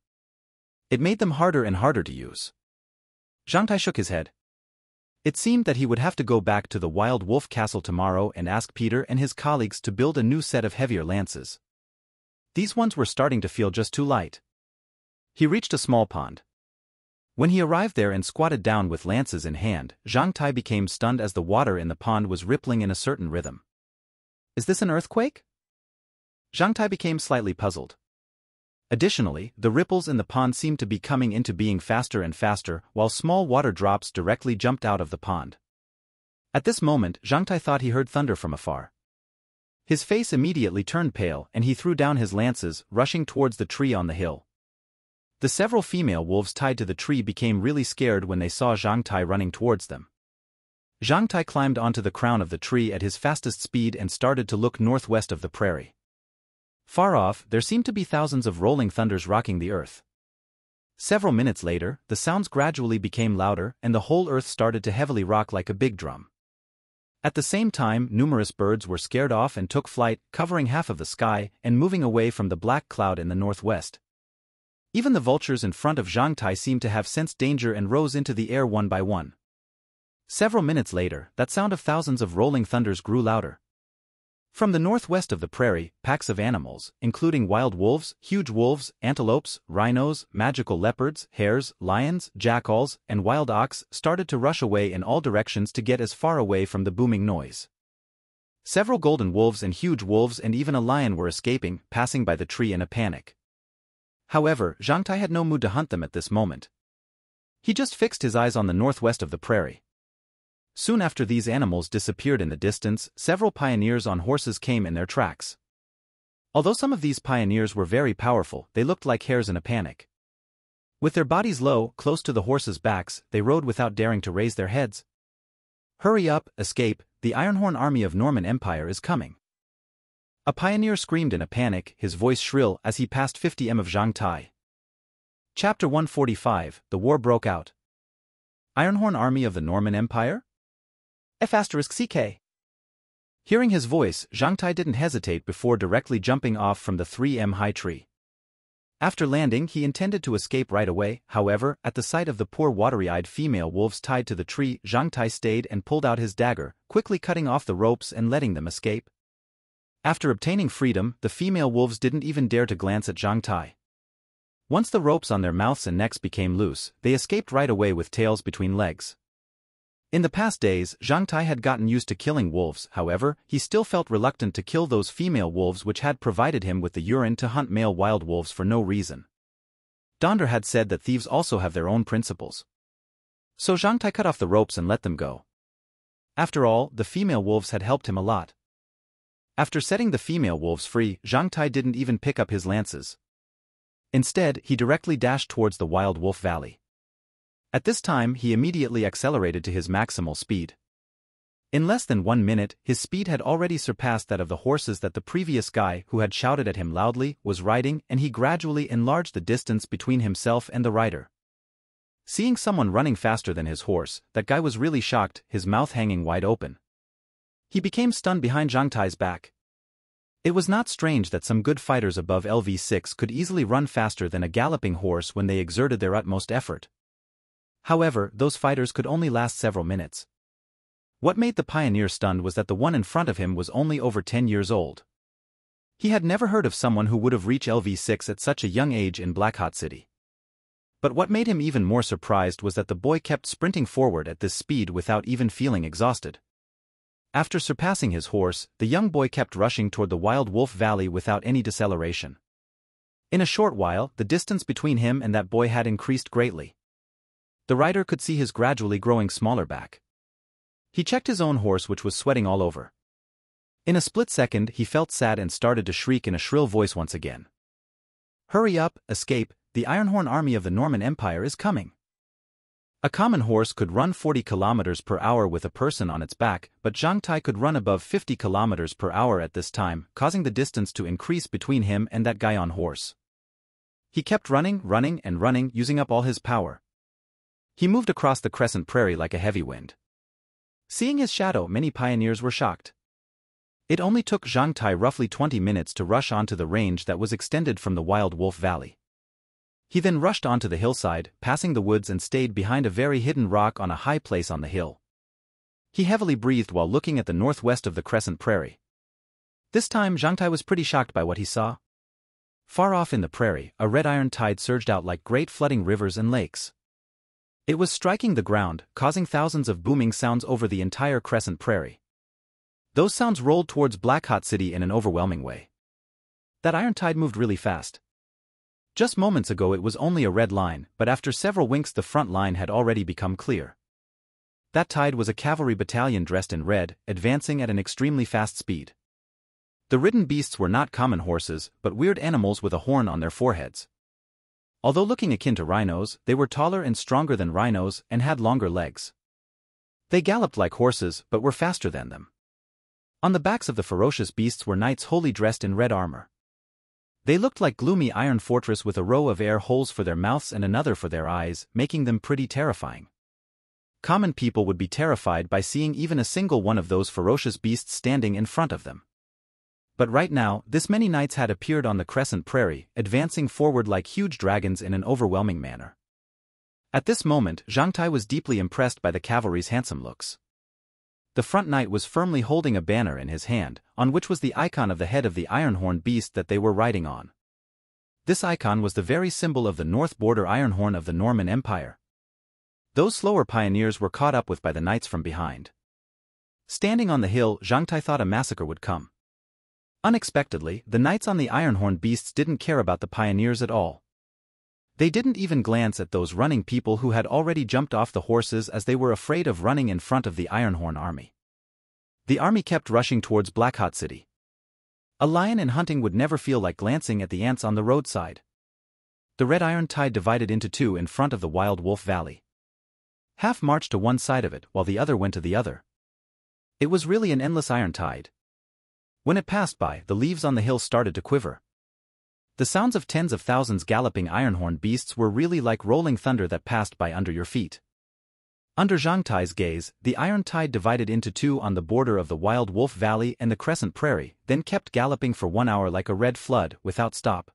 It made them harder and harder to use. Zhang Tai shook his head. It seemed that he would have to go back to the Wild Wolf Castle tomorrow and ask Peter and his colleagues to build a new set of heavier lances. These ones were starting to feel just too light. He reached a small pond. When he arrived there and squatted down with lances in hand, Zhang Tai became stunned as the water in the pond was rippling in a certain rhythm. Is this an earthquake? Zhang Tai became slightly puzzled. Additionally, the ripples in the pond seemed to be coming into being faster and faster, while small water drops directly jumped out of the pond. At this moment, Zhang Tai thought he heard thunder from afar. His face immediately turned pale and he threw down his lances, rushing towards the tree on the hill. The several female wolves tied to the tree became really scared when they saw Zhang Tai running towards them. Zhang Tai climbed onto the crown of the tree at his fastest speed and started to look northwest of the prairie. Far off, there seemed to be thousands of rolling thunders rocking the earth. Several minutes later, the sounds gradually became louder and the whole earth started to heavily rock like a big drum. At the same time, numerous birds were scared off and took flight, covering half of the sky and moving away from the black cloud in the northwest. Even the vultures in front of Zhang Tai seemed to have sensed danger and rose into the air one by one. Several minutes later, that sound of thousands of rolling thunders grew louder. From the northwest of the prairie, packs of animals, including wild wolves, huge wolves, antelopes, rhinos, magical leopards, hares, lions, jackals, and wild ox, started to rush away in all directions to get as far away from the booming noise. Several golden wolves and huge wolves and even a lion were escaping, passing by the tree in a panic. However, Zhang Tai had no mood to hunt them at this moment. He just fixed his eyes on the northwest of the prairie. Soon after these animals disappeared in the distance, several pioneers on horses came in their tracks. Although some of these pioneers were very powerful, they looked like hares in a panic. With their bodies low, close to the horses' backs, they rode without daring to raise their heads. Hurry up, escape, the Ironhorn army of Norman Empire is coming. A pioneer screamed in a panic, his voice shrill as he passed 50 m of Zhang Tai. Chapter 145, The War Broke Out. Ironhorn army of the Norman Empire? F***CK. Hearing his voice, Zhang Tai didn't hesitate before directly jumping off from the 3m high tree. After landing, he intended to escape right away, however, at the sight of the poor watery-eyed female wolves tied to the tree, Zhang Tai stayed and pulled out his dagger, quickly cutting off the ropes and letting them escape. After obtaining freedom, the female wolves didn't even dare to glance at Zhang Tai. Once the ropes on their mouths and necks became loose, they escaped right away with tails between legs. In the past days, Zhang Tai had gotten used to killing wolves, however, he still felt reluctant to kill those female wolves which had provided him with the urine to hunt male wild wolves for no reason. Donder had said that thieves also have their own principles. So Zhang Tai cut off the ropes and let them go. After all, the female wolves had helped him a lot. After setting the female wolves free, Zhang Tai didn't even pick up his lances. Instead, he directly dashed towards the Wild Wolf Valley. At this time, he immediately accelerated to his maximal speed. In less than 1 minute, his speed had already surpassed that of the horses that the previous guy who had shouted at him loudly was riding, and he gradually enlarged the distance between himself and the rider. Seeing someone running faster than his horse, that guy was really shocked, his mouth hanging wide open. He became stunned behind Zhang Tai's back. It was not strange that some good fighters above LV6 could easily run faster than a galloping horse when they exerted their utmost effort. However, those fighters could only last several minutes. What made the pioneer stunned was that the one in front of him was only over 10 years old. He had never heard of someone who would have reached LV6 at such a young age in Black Hot City. But what made him even more surprised was that the boy kept sprinting forward at this speed without even feeling exhausted. After surpassing his horse, the young boy kept rushing toward the Wild Wolf Valley without any deceleration. In a short while, the distance between him and that boy had increased greatly. The rider could see his gradually growing smaller back. He checked his own horse, which was sweating all over. In a split second, he felt sad and started to shriek in a shrill voice once again. "Hurry up, escape, the Ironhorn army of the Norman Empire is coming." A common horse could run 40 kilometers per hour with a person on its back, but Zhang Tai could run above 50 kilometers per hour at this time, causing the distance to increase between him and that guy on horse. He kept running, using up all his power. He moved across the crescent prairie like a heavy wind. Seeing his shadow, many pioneers were shocked. It only took Zhang Tai roughly 20 minutes to rush onto the range that was extended from the Wild Wolf Valley. He then rushed onto the hillside, passing the woods, and stayed behind a very hidden rock on a high place on the hill. He heavily breathed while looking at the northwest of the crescent prairie. This time Zhang Tai was pretty shocked by what he saw. Far off in the prairie, a red iron tide surged out like great flooding rivers and lakes. It was striking the ground, causing thousands of booming sounds over the entire crescent prairie. Those sounds rolled towards Black Hot City in an overwhelming way. That iron tide moved really fast. Just moments ago it was only a red line, but after several winks the front line had already become clear. That tide was a cavalry battalion dressed in red, advancing at an extremely fast speed. The ridden beasts were not common horses, but weird animals with a horn on their foreheads. Although looking akin to rhinos, they were taller and stronger than rhinos and had longer legs. They galloped like horses, but were faster than them. On the backs of the ferocious beasts were knights wholly dressed in red armor. They looked like gloomy iron fortress with a row of air holes for their mouths and another for their eyes, making them pretty terrifying. Common people would be terrified by seeing even a single one of those ferocious beasts standing in front of them. But right now, this many knights had appeared on the crescent prairie, advancing forward like huge dragons in an overwhelming manner. At this moment, Zhang Tai was deeply impressed by the cavalry's handsome looks. The front knight was firmly holding a banner in his hand, on which was the icon of the head of the Ironhorn beast that they were riding on. This icon was the very symbol of the north border Ironhorn of the Norman Empire. Those slower pioneers were caught up with by the knights from behind. Standing on the hill, Zhang Tai thought a massacre would come. Unexpectedly, the knights on the Ironhorn beasts didn't care about the pioneers at all. They didn't even glance at those running people who had already jumped off the horses as they were afraid of running in front of the Ironhorn army. The army kept rushing towards Black Hot City. A lion in hunting would never feel like glancing at the ants on the roadside. The red iron tide divided into two in front of the Wild Wolf Valley. Half marched to one side of it while the other went to the other. It was really an endless iron tide. When it passed by, the leaves on the hill started to quiver. The sounds of tens of thousands galloping Ironhorn beasts were really like rolling thunder that passed by under your feet. Under Zhang Tai's gaze, the iron tide divided into two on the border of the Wild Wolf Valley and the Crescent Prairie, then kept galloping for 1 hour like a red flood, without stop.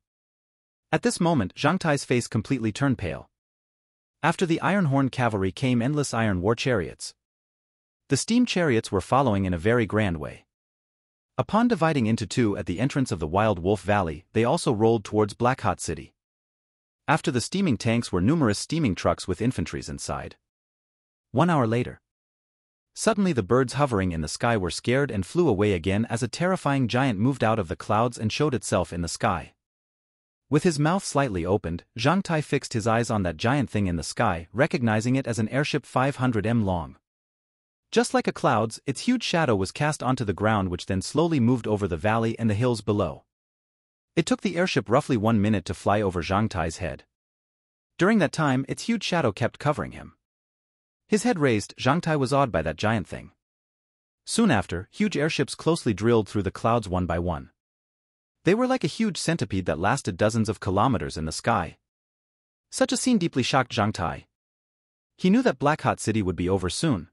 At this moment, Zhang Tai's face completely turned pale. After the Ironhorn cavalry came endless iron war chariots. The steam chariots were following in a very grand way. Upon dividing into two at the entrance of the Wild Wolf Valley, they also rolled towards Black Hot City. After the steaming tanks were numerous steaming trucks with infantries inside. 1 hour later. Suddenly the birds hovering in the sky were scared and flew away again as a terrifying giant moved out of the clouds and showed itself in the sky. With his mouth slightly opened, Zhang Tai fixed his eyes on that giant thing in the sky, recognizing it as an airship 500 m long. Just like a cloud's, its huge shadow was cast onto the ground, which then slowly moved over the valley and the hills below. It took the airship roughly 1 minute to fly over Zhang Tai's head. During that time, its huge shadow kept covering him. His head raised, Zhang Tai was awed by that giant thing. Soon after, huge airships closely drilled through the clouds one by one. They were like a huge centipede that lasted dozens of kilometers in the sky. Such a scene deeply shocked Zhang Tai. He knew that Black Hot City would be over soon.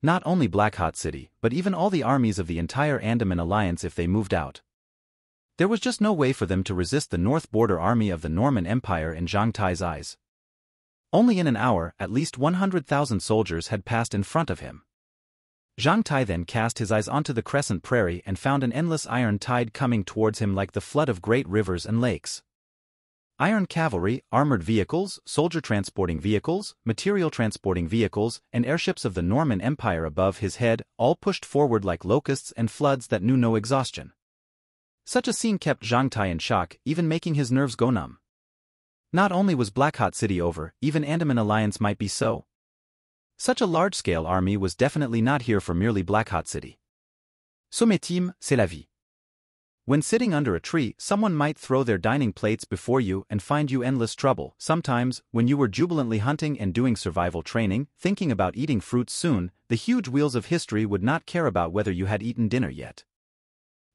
Not only Black Hot City, but even all the armies of the entire Andaman Alliance if they moved out. There was just no way for them to resist the North Border Army of the Norman Empire in Zhang Tai's eyes. Only in an hour, at least 100,000 soldiers had passed in front of him. Zhang Tai then cast his eyes onto the crescent prairie and found an endless iron tide coming towards him like the flood of great rivers and lakes. Iron cavalry, armored vehicles, soldier transporting vehicles, material transporting vehicles, and airships of the Norman Empire above his head, all pushed forward like locusts and floods that knew no exhaustion. Such a scene kept Zhang Tai in shock, even making his nerves go numb. Not only was Black Hot City over, even Andaman Alliance might be so. Such a large-scale army was definitely not here for merely Black Hot City. Ce métier, c'est la vie. When sitting under a tree, someone might throw their dining plates before you and find you endless trouble. Sometimes, when you were jubilantly hunting and doing survival training, thinking about eating fruits soon, the huge wheels of history would not care about whether you had eaten dinner yet.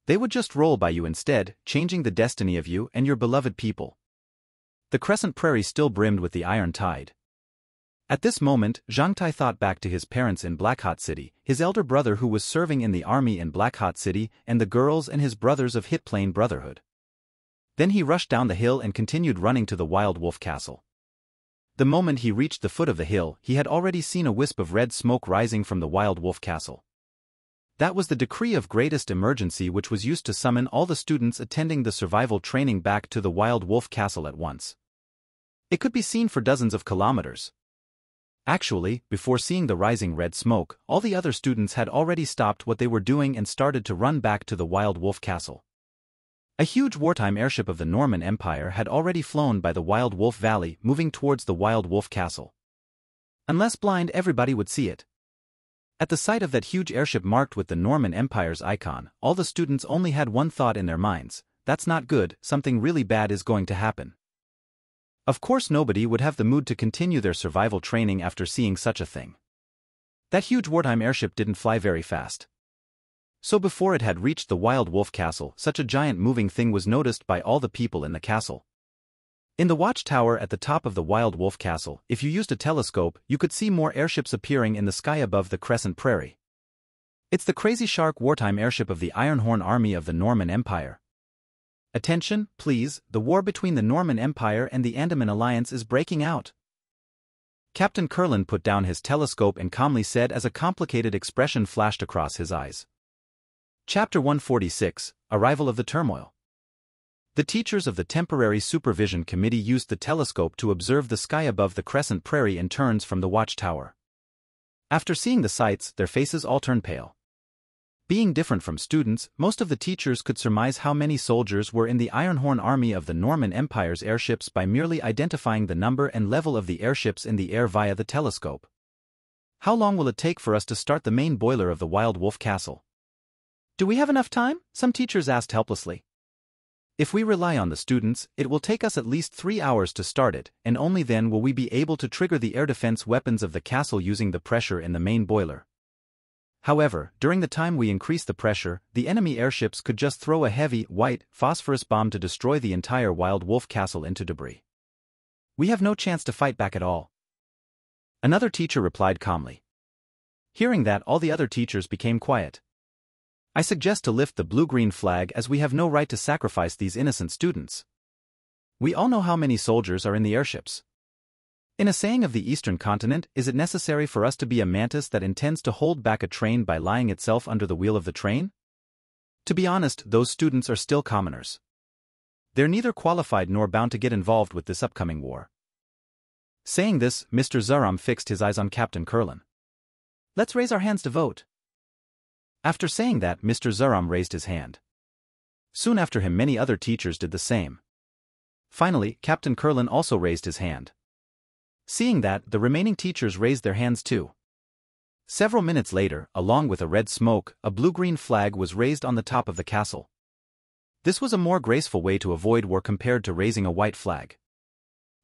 They would just roll by you instead, changing the destiny of you and your beloved people. The crescent prairie still brimmed with the iron tide. At this moment, Zhang Tai thought back to his parents in Black Hot City, his elder brother who was serving in the army in Black Hot City, and the girls and his brothers of Hit Plain Brotherhood. Then he rushed down the hill and continued running to the Wild Wolf Castle. The moment he reached the foot of the hill, he had already seen a wisp of red smoke rising from the Wild Wolf Castle. That was the decree of greatest emergency which was used to summon all the students attending the survival training back to the Wild Wolf Castle at once. It could be seen for dozens of kilometers. Actually, before seeing the rising red smoke, all the other students had already stopped what they were doing and started to run back to the Wild Wolf Castle. A huge wartime airship of the Norman Empire had already flown by the Wild Wolf Valley, moving towards the Wild Wolf Castle. Unless blind, everybody would see it. At the sight of that huge airship marked with the Norman Empire's icon, all the students only had one thought in their minds: that's not good, something really bad is going to happen. Of course, nobody would have the mood to continue their survival training after seeing such a thing. That huge wartime airship didn't fly very fast. So before it had reached the Wild Wolf Castle, such a giant moving thing was noticed by all the people in the castle. In the watchtower at the top of the Wild Wolf Castle, if you used a telescope, you could see more airships appearing in the sky above the crescent prairie. It's the Crazy Shark wartime airship of the Ironhorn Army of the Norman Empire. Attention, please, the war between the Norman Empire and the Andaman Alliance is breaking out. Captain Curlin put down his telescope and calmly said as a complicated expression flashed across his eyes. Chapter 146, Arrival of the Turmoil. The teachers of the Temporary Supervision Committee used the telescope to observe the sky above the crescent prairie in turns from the watchtower. After seeing the sights, their faces all turned pale. Being different from students, most of the teachers could surmise how many soldiers were in the Ironhorn Army of the Norman Empire's airships by merely identifying the number and level of the airships in the air via the telescope. How long will it take for us to start the main boiler of the Wild Wolf Castle? Do we have enough time? Some teachers asked helplessly. If we rely on the students, it will take us at least 3 hours to start it, and only then will we be able to trigger the air defense weapons of the castle using the pressure in the main boiler. However, during the time we increase the pressure, the enemy airships could just throw a heavy, white, phosphorus bomb to destroy the entire Wild Wolf Castle into debris. We have no chance to fight back at all. Another teacher replied calmly. Hearing that, all the other teachers became quiet. I suggest to lift the blue-green flag as we have no right to sacrifice these innocent students. We all know how many soldiers are in the airships. In a saying of the Eastern continent, is it necessary for us to be a mantis that intends to hold back a train by lying itself under the wheel of the train? To be honest, those students are still commoners. They're neither qualified nor bound to get involved with this upcoming war. Saying this, Mr. Zaram fixed his eyes on Captain Curlin. Let's raise our hands to vote. After saying that, Mr. Zaram raised his hand. Soon after him, many other teachers did the same. Finally, Captain Kurlin also raised his hand. Seeing that, the remaining teachers raised their hands too. Several minutes later, along with a red smoke, a blue-green flag was raised on the top of the castle. This was a more graceful way to avoid war compared to raising a white flag.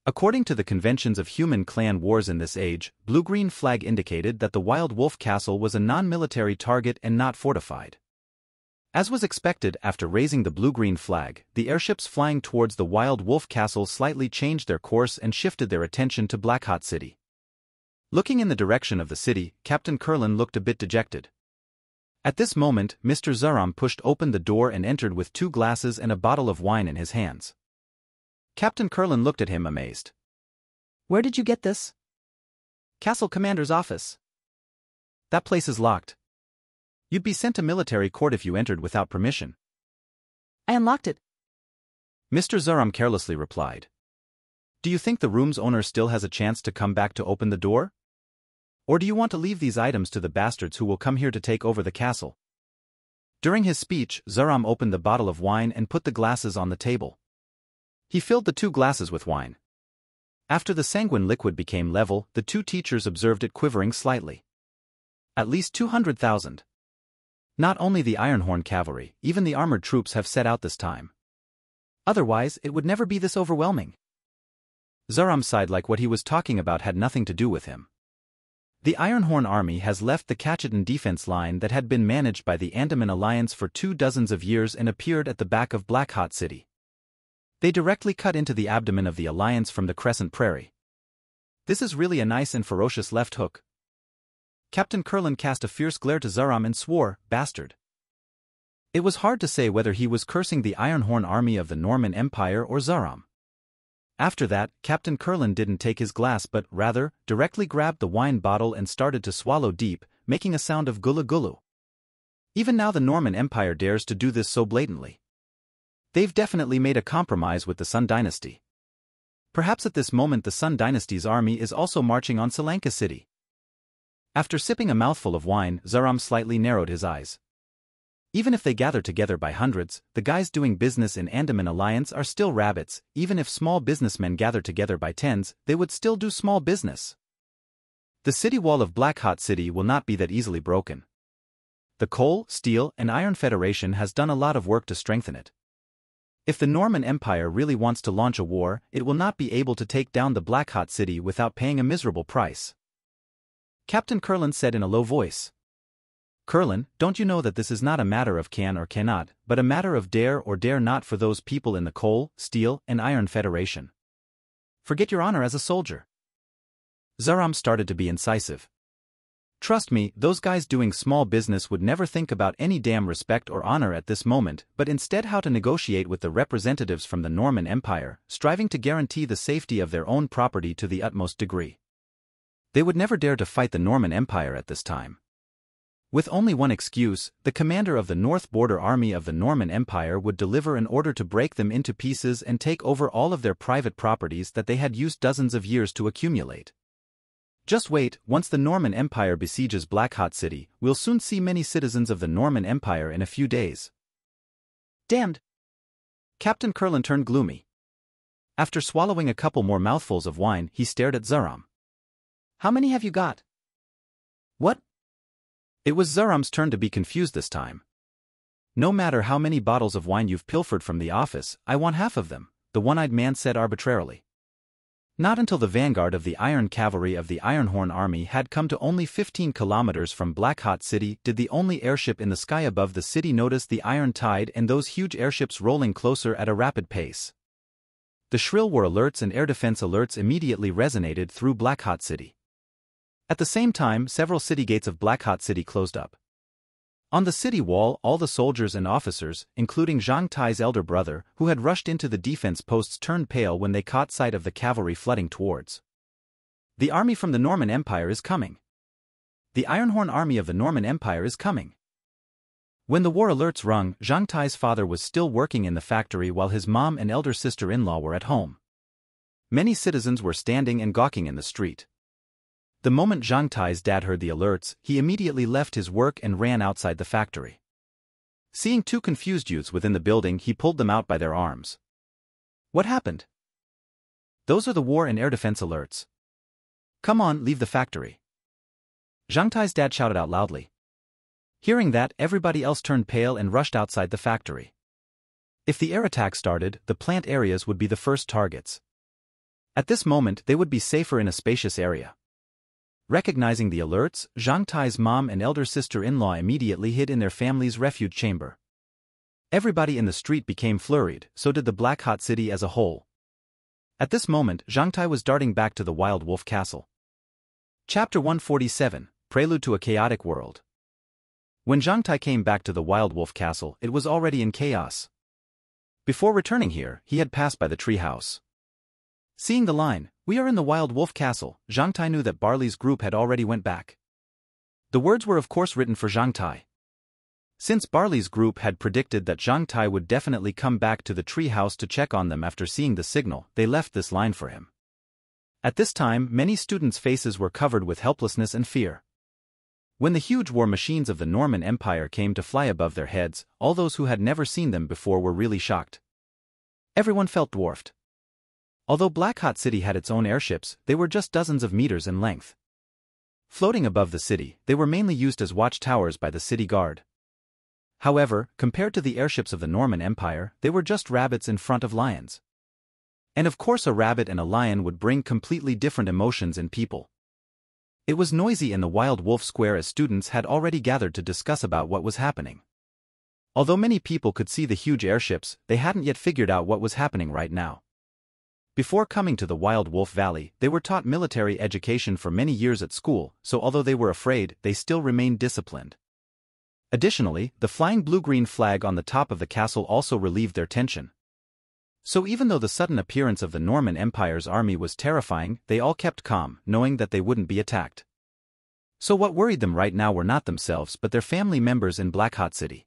According to the conventions of human clan wars in this age, blue-green flag indicated that the Wild Wolf Castle was a non-military target and not fortified. As was expected, after raising the blue-green flag, the airships flying towards the Wild Wolf Castle slightly changed their course and shifted their attention to Blackhot City. Looking in the direction of the city, Captain Kurlin looked a bit dejected. At this moment, Mr. Zaram pushed open the door and entered with 2 glasses and a bottle of wine in his hands. Captain Kurlin looked at him amazed. "Where did you get this?" "Castle Commander's office. That place is locked. You'd be sent to military court if you entered without permission." "I unlocked it," Mr. Zaram carelessly replied. "Do you think the room's owner still has a chance to come back to open the door? Or do you want to leave these items to the bastards who will come here to take over the castle?" During his speech, Zaram opened the bottle of wine and put the glasses on the table. He filled the 2 glasses with wine. After the sanguine liquid became level, the 2 teachers observed it quivering slightly. At least 200,000. Not only the Ironhorn cavalry, even the armored troops have set out this time. Otherwise, it would never be this overwhelming. Zaram sighed like what he was talking about had nothing to do with him. The Ironhorn army has left the Cachetan defense line that had been managed by the Andaman Alliance for 2 dozens of years and appeared at the back of Blackhot City. They directly cut into the abdomen of the Alliance from the Crescent Prairie. This is really a nice and ferocious left hook. Captain Kurlin cast a fierce glare to Zaram and swore, "Bastard." It was hard to say whether he was cursing the Ironhorn army of the Norman Empire or Zaram. After that, Captain Kurlin didn't take his glass but, rather, directly grabbed the wine bottle and started to swallow deep, making a sound of gulu gulu. Even now the Norman Empire dares to do this so blatantly. They've definitely made a compromise with the Sun Dynasty. Perhaps at this moment the Sun Dynasty's army is also marching on Salanka City. After sipping a mouthful of wine, Zaram slightly narrowed his eyes. Even if they gather together by hundreds, the guys doing business in Andaman Alliance are still rabbits. Even if small businessmen gather together by tens, they would still do small business. The city wall of Blackhot City will not be that easily broken. The Coal, Steel, and Iron Federation has done a lot of work to strengthen it. If the Norman Empire really wants to launch a war, it will not be able to take down the Blackhot City without paying a miserable price. Captain Kurlin said in a low voice. "Kurlin, don't you know that this is not a matter of can or cannot, but a matter of dare or dare not for those people in the Coal, Steel, and Iron Federation? Forget your honor as a soldier." Zaram started to be incisive. "Trust me, those guys doing small business would never think about any damn respect or honor at this moment, but instead how to negotiate with the representatives from the Norman Empire, striving to guarantee the safety of their own property to the utmost degree. They would never dare to fight the Norman Empire at this time. With only one excuse, the commander of the North Border Army of the Norman Empire would deliver an order to break them into pieces and take over all of their private properties that they had used dozens of years to accumulate. Just wait, once the Norman Empire besieges Blackhot City, we'll soon see many citizens of the Norman Empire in a few days." "Damned." Captain Kurlin turned gloomy. After swallowing a couple more mouthfuls of wine, he stared at Zaram. "How many have you got?" "What?" It was Zaram's turn to be confused this time. "No matter how many bottles of wine you've pilfered from the office, I want half of them," the one-eyed man said arbitrarily. Not until the vanguard of the Iron Cavalry of the Ironhorn Army had come to only 15 kilometers from Blackhot City did the only airship in the sky above the city notice the iron tide and those huge airships rolling closer at a rapid pace. The shrill war alerts and air defense alerts immediately resonated through Blackhot City. At the same time, several city gates of Blackhot City closed up. On the city wall, all the soldiers and officers, including Zhang Tai's elder brother, who had rushed into the defense posts, turned pale when they caught sight of the cavalry flooding towards. "The army from the Norman Empire is coming. The Ironhorn army of the Norman Empire is coming." When the war alerts rung, Zhang Tai's father was still working in the factory while his mom and elder sister-in-law were at home. Many citizens were standing and gawking in the street. The moment Zhang Tai's dad heard the alerts, he immediately left his work and ran outside the factory. Seeing 2 confused youths within the building, he pulled them out by their arms. "What happened?" Those are the war and air defense alerts. Come on, leave the factory. Zhang Tai's dad shouted out loudly. Hearing that, everybody else turned pale and rushed outside the factory. If the air attack started, the plant areas would be the first targets. At this moment, they would be safer in a spacious area. Recognizing the alerts, Zhang Tai's mom and elder sister-in-law immediately hid in their family's refuge chamber. Everybody in the street became flurried, so did the Black Hot City as a whole. At this moment, Zhang Tai was darting back to the Wild Wolf Castle. Chapter 147, Prelude to a Chaotic World. When Zhang Tai came back to the Wild Wolf Castle, it was already in chaos. Before returning here, he had passed by the treehouse. Seeing the line, "We are in the Wild Wolf Castle," Zhang Tai knew that Barley's group had already went back. The words were of course written for Zhang Tai. Since Barley's group had predicted that Zhang Tai would definitely come back to the treehouse to check on them after seeing the signal, they left this line for him. At this time, many students' faces were covered with helplessness and fear. When the huge war machines of the Norman Empire came to fly above their heads, all those who had never seen them before were really shocked. Everyone felt dwarfed. Although Black Hot City had its own airships, they were just dozens of meters in length. Floating above the city, they were mainly used as watchtowers by the city guard. However, compared to the airships of the Norman Empire, they were just rabbits in front of lions. And of course a rabbit and a lion would bring completely different emotions in people. It was noisy in the Wild Wolf Square as students had already gathered to discuss about what was happening. Although many people could see the huge airships, they hadn't yet figured out what was happening right now. Before coming to the Wild Wolf Valley, they were taught military education for many years at school, so although they were afraid, they still remained disciplined. Additionally, the flying blue-green flag on the top of the castle also relieved their tension. So even though the sudden appearance of the Norman Empire's army was terrifying, they all kept calm, knowing that they wouldn't be attacked. So what worried them right now were not themselves but their family members in Black Hot City.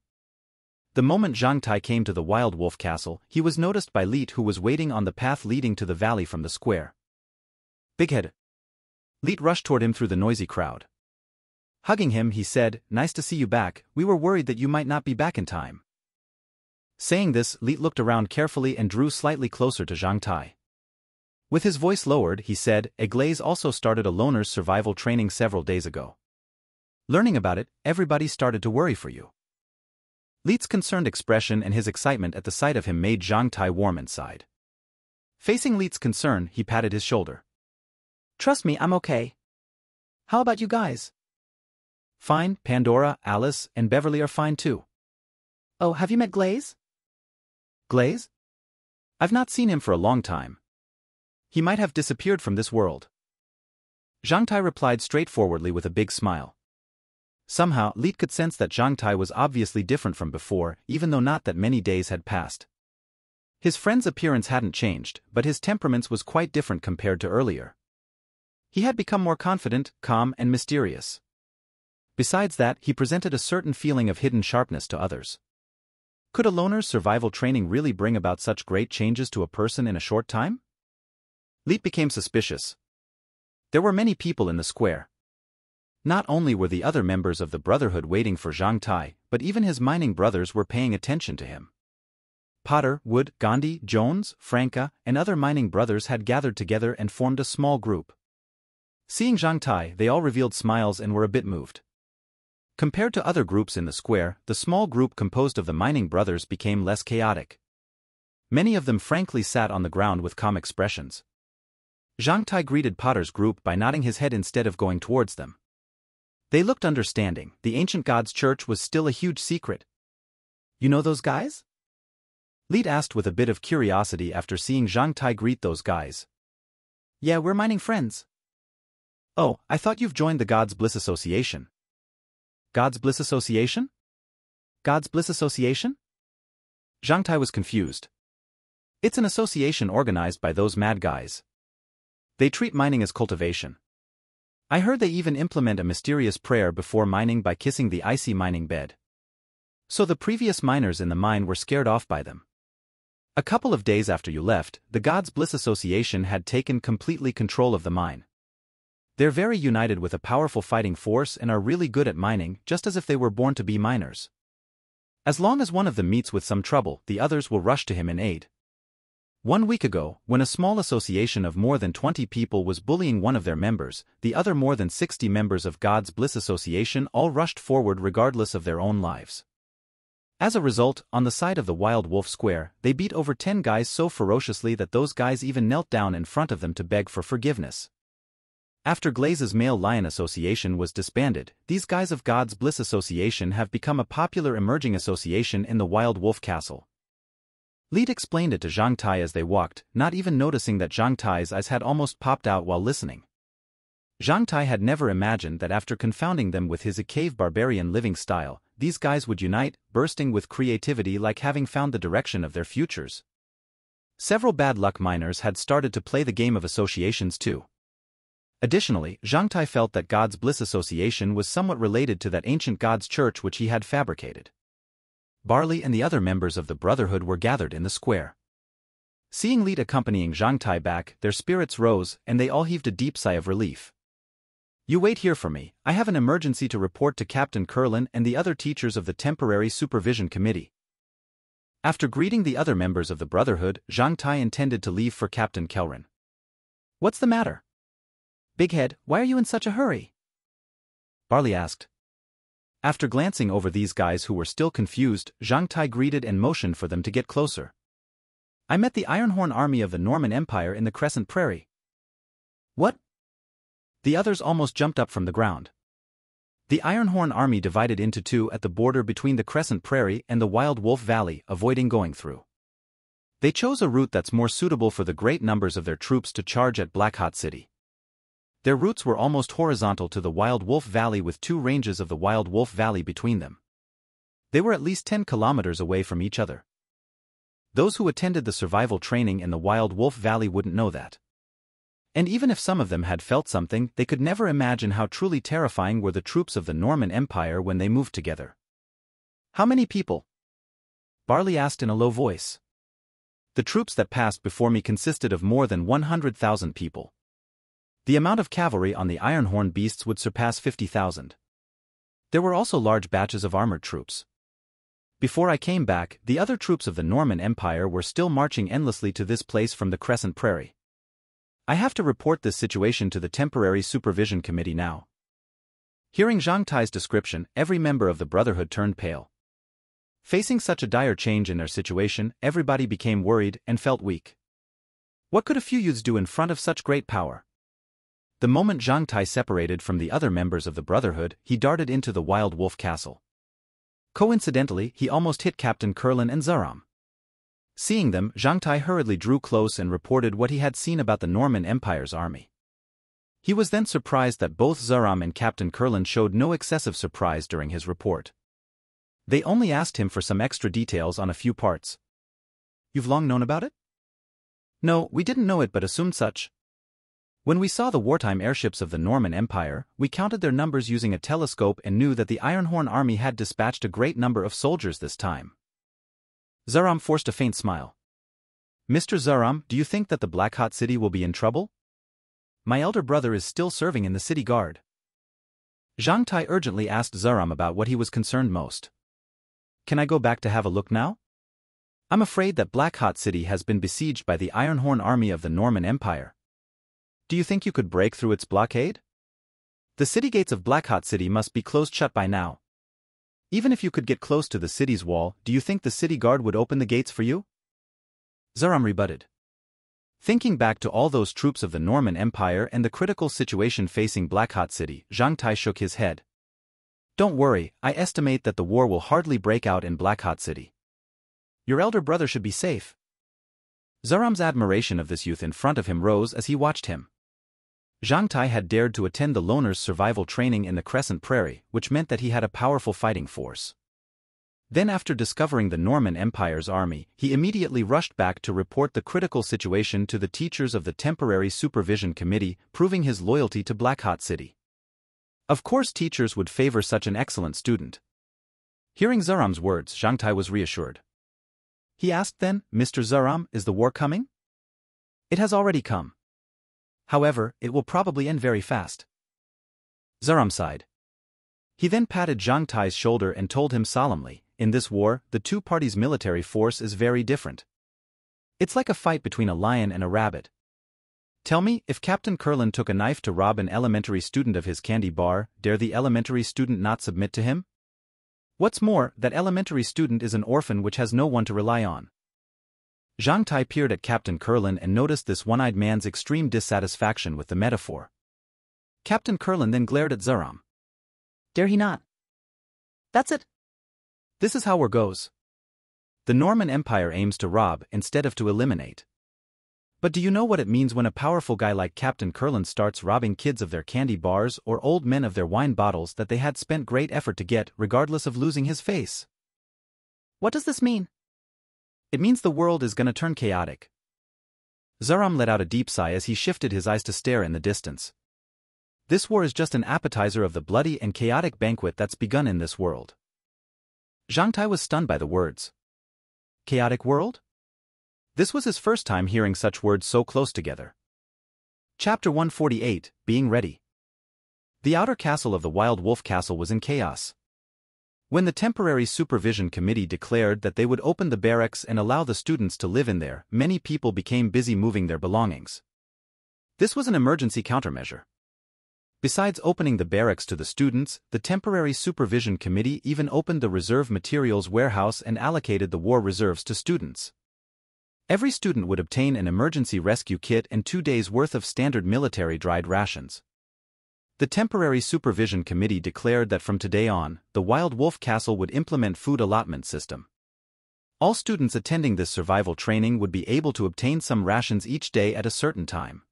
The moment Zhang Tai came to the Wild Wolf Castle, he was noticed by Leet, who was waiting on the path leading to the valley from the square. "Bighead." Leet rushed toward him through the noisy crowd. Hugging him, he said, "Nice to see you back, we were worried that you might not be back in time." Saying this, Leet looked around carefully and drew slightly closer to Zhang Tai. With his voice lowered, he said, "Eglaze also started a loner's survival training several days ago. Learning about it, everybody started to worry for you." Leet's concerned expression and his excitement at the sight of him made Zhang Tai warm inside. Facing Leet's concern, he patted his shoulder. Trust me, I'm okay. How about you guys? Fine, Pandora, Alice, and Beverly are fine too. Oh, have you met Glaze? Glaze? I've not seen him for a long time. He might have disappeared from this world. Zhang Tai replied straightforwardly with a big smile. Somehow, Leet could sense that Zhang Tai was obviously different from before, even though not that many days had passed. His friend's appearance hadn't changed, but his temperament was quite different compared to earlier. He had become more confident, calm, and mysterious. Besides that, he presented a certain feeling of hidden sharpness to others. Could a loner's survival training really bring about such great changes to a person in a short time? Leet became suspicious. There were many people in the square. Not only were the other members of the Brotherhood waiting for Zhang Tai, but even his mining brothers were paying attention to him. Potter, Wood, Gandhi, Jones, Franca, and other mining brothers had gathered together and formed a small group. Seeing Zhang Tai, they all revealed smiles and were a bit moved. Compared to other groups in the square, the small group composed of the mining brothers became less chaotic. Many of them frankly sat on the ground with calm expressions. Zhang Tai greeted Potter's group by nodding his head instead of going towards them. They looked understanding. The ancient god's church was still a huge secret. You know those guys? Leet asked with a bit of curiosity after seeing Zhang Tai greet those guys. Yeah, we're mining friends. Oh, I thought you've joined the God's Bliss Association. God's Bliss Association? God's Bliss Association? Zhang Tai was confused. It's an association organized by those mad guys. They treat mining as cultivation. I heard they even implement a mysterious prayer before mining by kissing the icy mining bed. So the previous miners in the mine were scared off by them. A couple of days after you left, the God's Bliss Association had taken completely control of the mine. They're very united with a powerful fighting force and are really good at mining, just as if they were born to be miners. As long as one of them meets with some trouble, the others will rush to him in aid. 1 week ago, when a small association of more than 20 people was bullying one of their members, the other more than 60 members of God's Bliss Association all rushed forward regardless of their own lives. As a result, on the side of the Wild Wolf Square, they beat over 10 guys so ferociously that those guys even knelt down in front of them to beg for forgiveness. After Glaze's Male Lion Association was disbanded, these guys of God's Bliss Association have become a popular emerging association in the Wild Wolf Castle. Lead explained it to Zhang Tai as they walked, not even noticing that Zhang Tai's eyes had almost popped out while listening. Zhang Tai had never imagined that after confounding them with his cave barbarian living style, these guys would unite, bursting with creativity like having found the direction of their futures. Several bad luck miners had started to play the game of associations too. Additionally, Zhang Tai felt that God's Bliss Association was somewhat related to that ancient God's church which he had fabricated. Barley and the other members of the Brotherhood were gathered in the square. Seeing Lead accompanying Zhang Tai back, their spirits rose, and they all heaved a deep sigh of relief. "You wait here for me, I have an emergency to report to Captain Curlin and the other teachers of the Temporary Supervision Committee." After greeting the other members of the Brotherhood, Zhang Tai intended to leave for Captain Kelrin. What's the matter? Big Head, why are you in such a hurry? Barley asked. After glancing over these guys who were still confused, Zhang Tai greeted and motioned for them to get closer. "I met the Ironhorn army of the Norman Empire in the Crescent Prairie." "What?" The others almost jumped up from the ground. The Ironhorn army divided into two at the border between the Crescent Prairie and the Wild Wolf Valley, avoiding going through. They chose a route that's more suitable for the great numbers of their troops to charge at Blackhot City. Their routes were almost horizontal to the Wild Wolf Valley with two ranges of the Wild Wolf Valley between them. They were at least 10 kilometers away from each other. Those who attended the survival training in the Wild Wolf Valley wouldn't know that. And even if some of them had felt something, they could never imagine how truly terrifying were the troops of the Norman Empire when they moved together. "How many people?" Barley asked in a low voice. "The troops that passed before me consisted of more than 100,000 people. The amount of cavalry on the Ironhorn beasts would surpass 50,000. There were also large batches of armored troops. Before I came back, the other troops of the Norman Empire were still marching endlessly to this place from the Crescent Prairie. I have to report this situation to the Temporary Supervision Committee now." Hearing Zhang Tai's description, every member of the Brotherhood turned pale. Facing such a dire change in their situation, everybody became worried and felt weak. What could a few youths do in front of such great power? The moment Zhang Tai separated from the other members of the Brotherhood, he darted into the Wild Wolf Castle. Coincidentally, he almost hit Captain Curlin and Zaram. Seeing them, Zhang Tai hurriedly drew close and reported what he had seen about the Norman Empire's army. He was then surprised that both Zaram and Captain Curlin showed no excessive surprise during his report. They only asked him for some extra details on a few parts. "You've long known about it?" "No, we didn't know it but assumed such. When we saw the wartime airships of the Norman Empire, we counted their numbers using a telescope and knew that the Ironhorn army had dispatched a great number of soldiers this time." Zaram forced a faint smile. "Mr. Zaram, do you think that the Blackhot City will be in trouble? My elder brother is still serving in the city guard." Zhang Tai urgently asked Zaram about what he was concerned most. "Can I go back to have a look now? I'm afraid that Blackhot City has been besieged by the Ironhorn army of the Norman Empire. Do you think you could break through its blockade? The city gates of Blackhot City must be closed shut by now. Even if you could get close to the city's wall, do you think the city guard would open the gates for you?" Zaram rebutted. Thinking back to all those troops of the Norman Empire and the critical situation facing Blackhot City, Zhang Tai shook his head. "Don't worry, I estimate that the war will hardly break out in Blackhot City. Your elder brother should be safe." Zaram's admiration of this youth in front of him rose as he watched him. Zhang Tai had dared to attend the loner's survival training in the Crescent Prairie, which meant that he had a powerful fighting force. Then after discovering the Norman Empire's army, he immediately rushed back to report the critical situation to the teachers of the Temporary Supervision Committee, proving his loyalty to Blackhot City. Of course teachers would favor such an excellent student. Hearing Zaram's words, Zhang Tai was reassured. He asked then, "Mr. Zaram, is the war coming?" "It has already come. However, it will probably end very fast." Zaram sighed. He then patted Zhang Tai's shoulder and told him solemnly, "In this war, the two parties' military force is very different. It's like a fight between a lion and a rabbit. Tell me, if Captain Curlin took a knife to rob an elementary student of his candy bar, dare the elementary student not submit to him? What's more, that elementary student is an orphan which has no one to rely on. Zhang Tai peered at Captain Curlin and noticed this one-eyed man's extreme dissatisfaction with the metaphor. Captain Curlin then glared at Zaram. Dare he not? That's it. This is how war goes. The Norman Empire aims to rob instead of to eliminate. But do you know what it means when a powerful guy like Captain Curlin starts robbing kids of their candy bars or old men of their wine bottles that they had spent great effort to get, regardless of losing his face? What does this mean? It means the world is gonna turn chaotic. Zaram let out a deep sigh as he shifted his eyes to stare in the distance. This war is just an appetizer of the bloody and chaotic banquet that's begun in this world. Zhang Tai was stunned by the words. Chaotic world? This was his first time hearing such words so close together. Chapter 148, Being Ready. The outer castle of the Wild Wolf Castle was in chaos. When the Temporary Supervision Committee declared that they would open the barracks and allow the students to live in there, many people became busy moving their belongings. This was an emergency countermeasure. Besides opening the barracks to the students, the Temporary Supervision Committee even opened the Reserve Materials Warehouse and allocated the war reserves to students. Every student would obtain an emergency rescue kit and 2 days' worth of standard military dried rations. The Temporary Supervision Committee declared that from today on, the Wild Wolf Castle would implement food allotment system. All students attending this survival training would be able to obtain some rations each day at a certain time.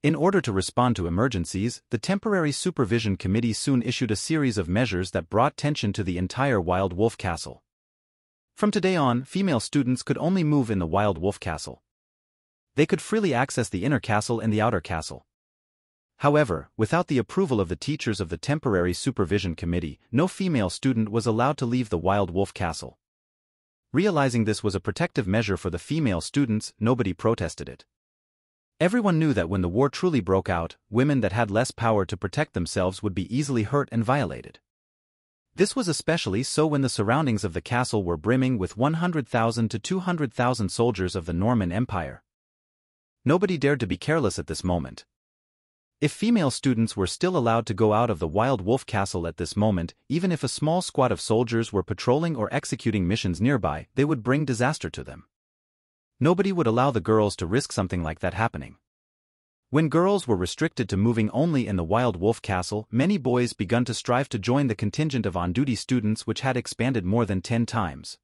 In order to respond to emergencies, the Temporary Supervision Committee soon issued a series of measures that brought tension to the entire Wild Wolf Castle. From today on, female students could only move in the Wild Wolf Castle. They could freely access the inner castle and the outer castle. However, without the approval of the teachers of the Temporary Supervision Committee, no female student was allowed to leave the Wild Wolf Castle. Realizing this was a protective measure for the female students, nobody protested it. Everyone knew that when the war truly broke out, women that had less power to protect themselves would be easily hurt and violated. This was especially so when the surroundings of the castle were brimming with 100,000 to 200,000 soldiers of the Norman Empire. Nobody dared to be careless at this moment. If female students were still allowed to go out of the Wild Wolf Castle at this moment, even if a small squad of soldiers were patrolling or executing missions nearby, they would bring disaster to them. Nobody would allow the girls to risk something like that happening. When girls were restricted to moving only in the Wild Wolf Castle, many boys began to strive to join the contingent of on-duty students which had expanded more than 10 times.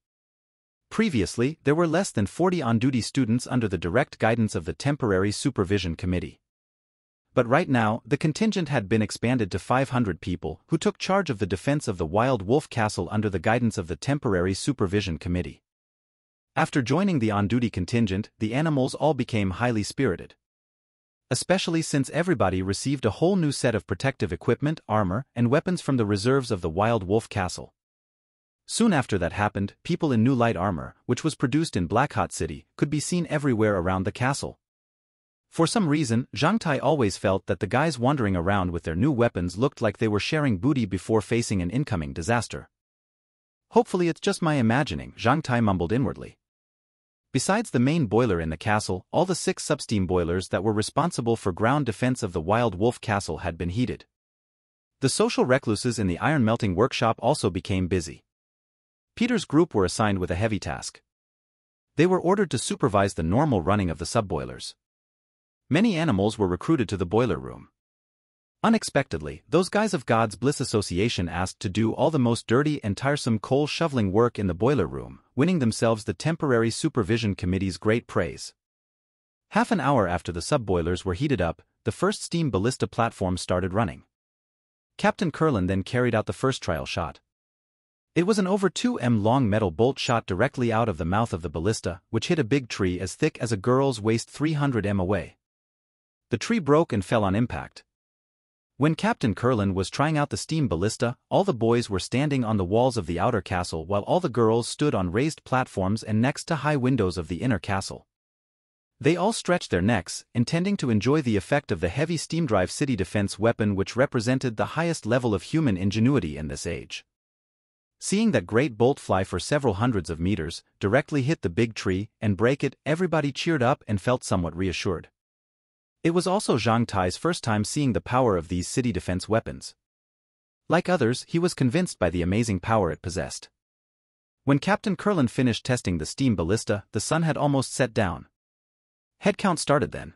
Previously, there were less than 40 on-duty students under the direct guidance of the Temporary Supervision Committee. But right now, the contingent had been expanded to 500 people, who took charge of the defense of the Wild Wolf Castle under the guidance of the Temporary Supervision Committee. After joining the on-duty contingent, the animals all became highly spirited. Especially since everybody received a whole new set of protective equipment, armor, and weapons from the reserves of the Wild Wolf Castle. Soon after that happened, people in new light armor, which was produced in Blackhot City, could be seen everywhere around the castle. For some reason, Zhang Tai always felt that the guys wandering around with their new weapons looked like they were sharing booty before facing an incoming disaster. Hopefully it's just my imagining, Zhang Tai mumbled inwardly. Besides the main boiler in the castle, all the 6 substeam boilers that were responsible for ground defense of the Wild Wolf Castle had been heated. The social recluses in the iron-melting workshop also became busy. Peter's group were assigned with a heavy task. They were ordered to supervise the normal running of the sub-boilers. Many animals were recruited to the boiler room. Unexpectedly, those guys of God's Bliss Association asked to do all the most dirty and tiresome coal-shoveling work in the boiler room, winning themselves the Temporary Supervision Committee's great praise. Half an hour after the sub-boilers were heated up, the first steam ballista platform started running. Captain Curlin then carried out the first trial shot. It was an over 2 m long metal bolt shot directly out of the mouth of the ballista, which hit a big tree as thick as a girl's waist 300 m away. The tree broke and fell on impact. When Captain Curlin was trying out the steam ballista, all the boys were standing on the walls of the outer castle while all the girls stood on raised platforms and next to high windows of the inner castle. They all stretched their necks, intending to enjoy the effect of the heavy steam drive city defense weapon which represented the highest level of human ingenuity in this age. Seeing that great bolt fly for several hundreds of meters, directly hit the big tree, and break it, everybody cheered up and felt somewhat reassured. It was also Zhang Tai's first time seeing the power of these city defense weapons. Like others, he was convinced by the amazing power it possessed. When Captain Kurland finished testing the steam ballista, the sun had almost set down. Head count started then.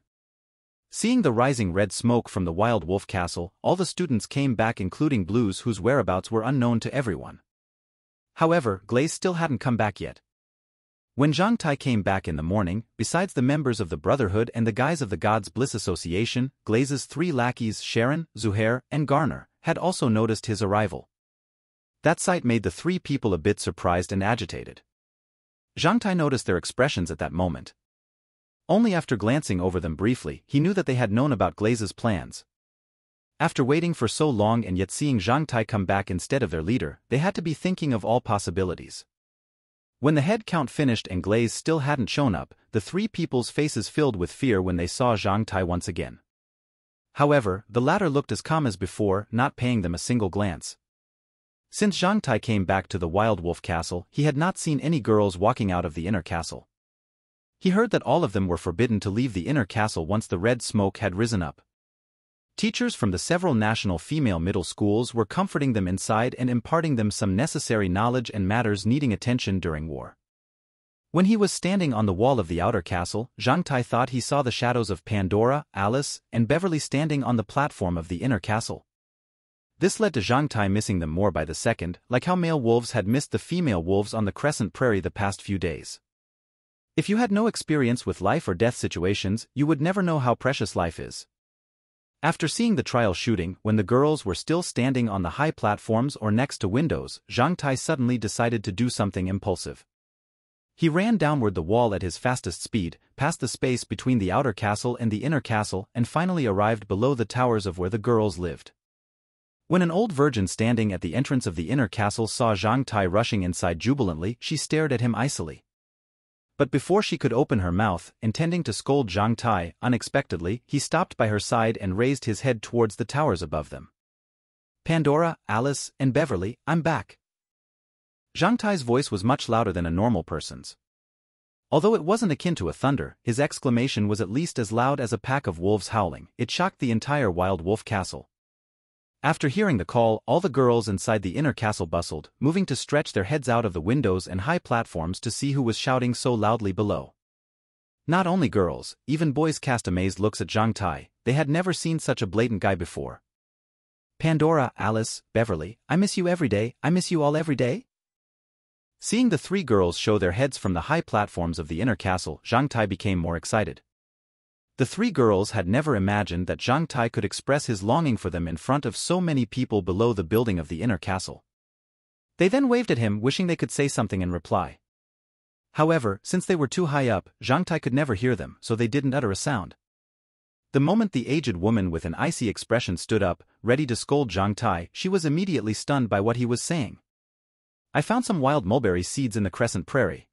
Seeing the rising red smoke from the Wild Wolf Castle, all the students came back, including Blues, whose whereabouts were unknown to everyone. However, Glaze still hadn't come back yet. When Zhang Tai came back in the morning, besides the members of the Brotherhood and the guys of the God's Bliss Association, Glaze's 3 lackeys, Sharon, Zuhair, and Garner, had also noticed his arrival. That sight made the 3 people a bit surprised and agitated. Zhang Tai noticed their expressions at that moment. Only after glancing over them briefly, he knew that they had known about Glaze's plans. After waiting for so long and yet seeing Zhang Tai come back instead of their leader, they had to be thinking of all possibilities. When the head count finished and Glaze still hadn't shown up, the 3 people's faces filled with fear when they saw Zhang Tai once again. However, the latter looked as calm as before, not paying them a single glance. Since Zhang Tai came back to the Wild Wolf Castle, he had not seen any girls walking out of the inner castle. He heard that all of them were forbidden to leave the inner castle once the red smoke had risen up. Teachers from the several national female middle schools were comforting them inside and imparting them some necessary knowledge and matters needing attention during war. When he was standing on the wall of the outer castle, Zhang Tai thought he saw the shadows of Pandora, Alice, and Beverly standing on the platform of the inner castle. This led to Zhang Tai missing them more by the second, like how male wolves had missed the female wolves on the Crescent Prairie the past few days. If you had no experience with life or death situations, you would never know how precious life is. After seeing the trial shooting, when the girls were still standing on the high platforms or next to windows, Zhang Tai suddenly decided to do something impulsive. He ran downward the wall at his fastest speed, past the space between the outer castle and the inner castle, and finally arrived below the towers of where the girls lived. When an old virgin standing at the entrance of the inner castle saw Zhang Tai rushing inside jubilantly, she stared at him icily. But before she could open her mouth, intending to scold Zhang Tai, unexpectedly, he stopped by her side and raised his head towards the towers above them. "Pandora, Alice, and Beverly, I'm back." Zhang Tai's voice was much louder than a normal person's. Although it wasn't akin to a thunder, his exclamation was at least as loud as a pack of wolves howling. It shocked the entire Wild Wolf Castle. After hearing the call, all the girls inside the inner castle bustled, moving to stretch their heads out of the windows and high platforms to see who was shouting so loudly below. Not only girls, even boys cast amazed looks at Zhang Tai. They had never seen such a blatant guy before. "Pandora, Alice, Beverly, I miss you every day, I miss you all every day." Seeing the 3 girls show their heads from the high platforms of the inner castle, Zhang Tai became more excited. The 3 girls had never imagined that Zhang Tai could express his longing for them in front of so many people below the building of the inner castle. They then waved at him, wishing they could say something in reply. However, since they were too high up, Zhang Tai could never hear them, so they didn't utter a sound. The moment the aged woman with an icy expression stood up, ready to scold Zhang Tai, she was immediately stunned by what he was saying. "I found some wild mulberry seeds in the Crescent Prairie,"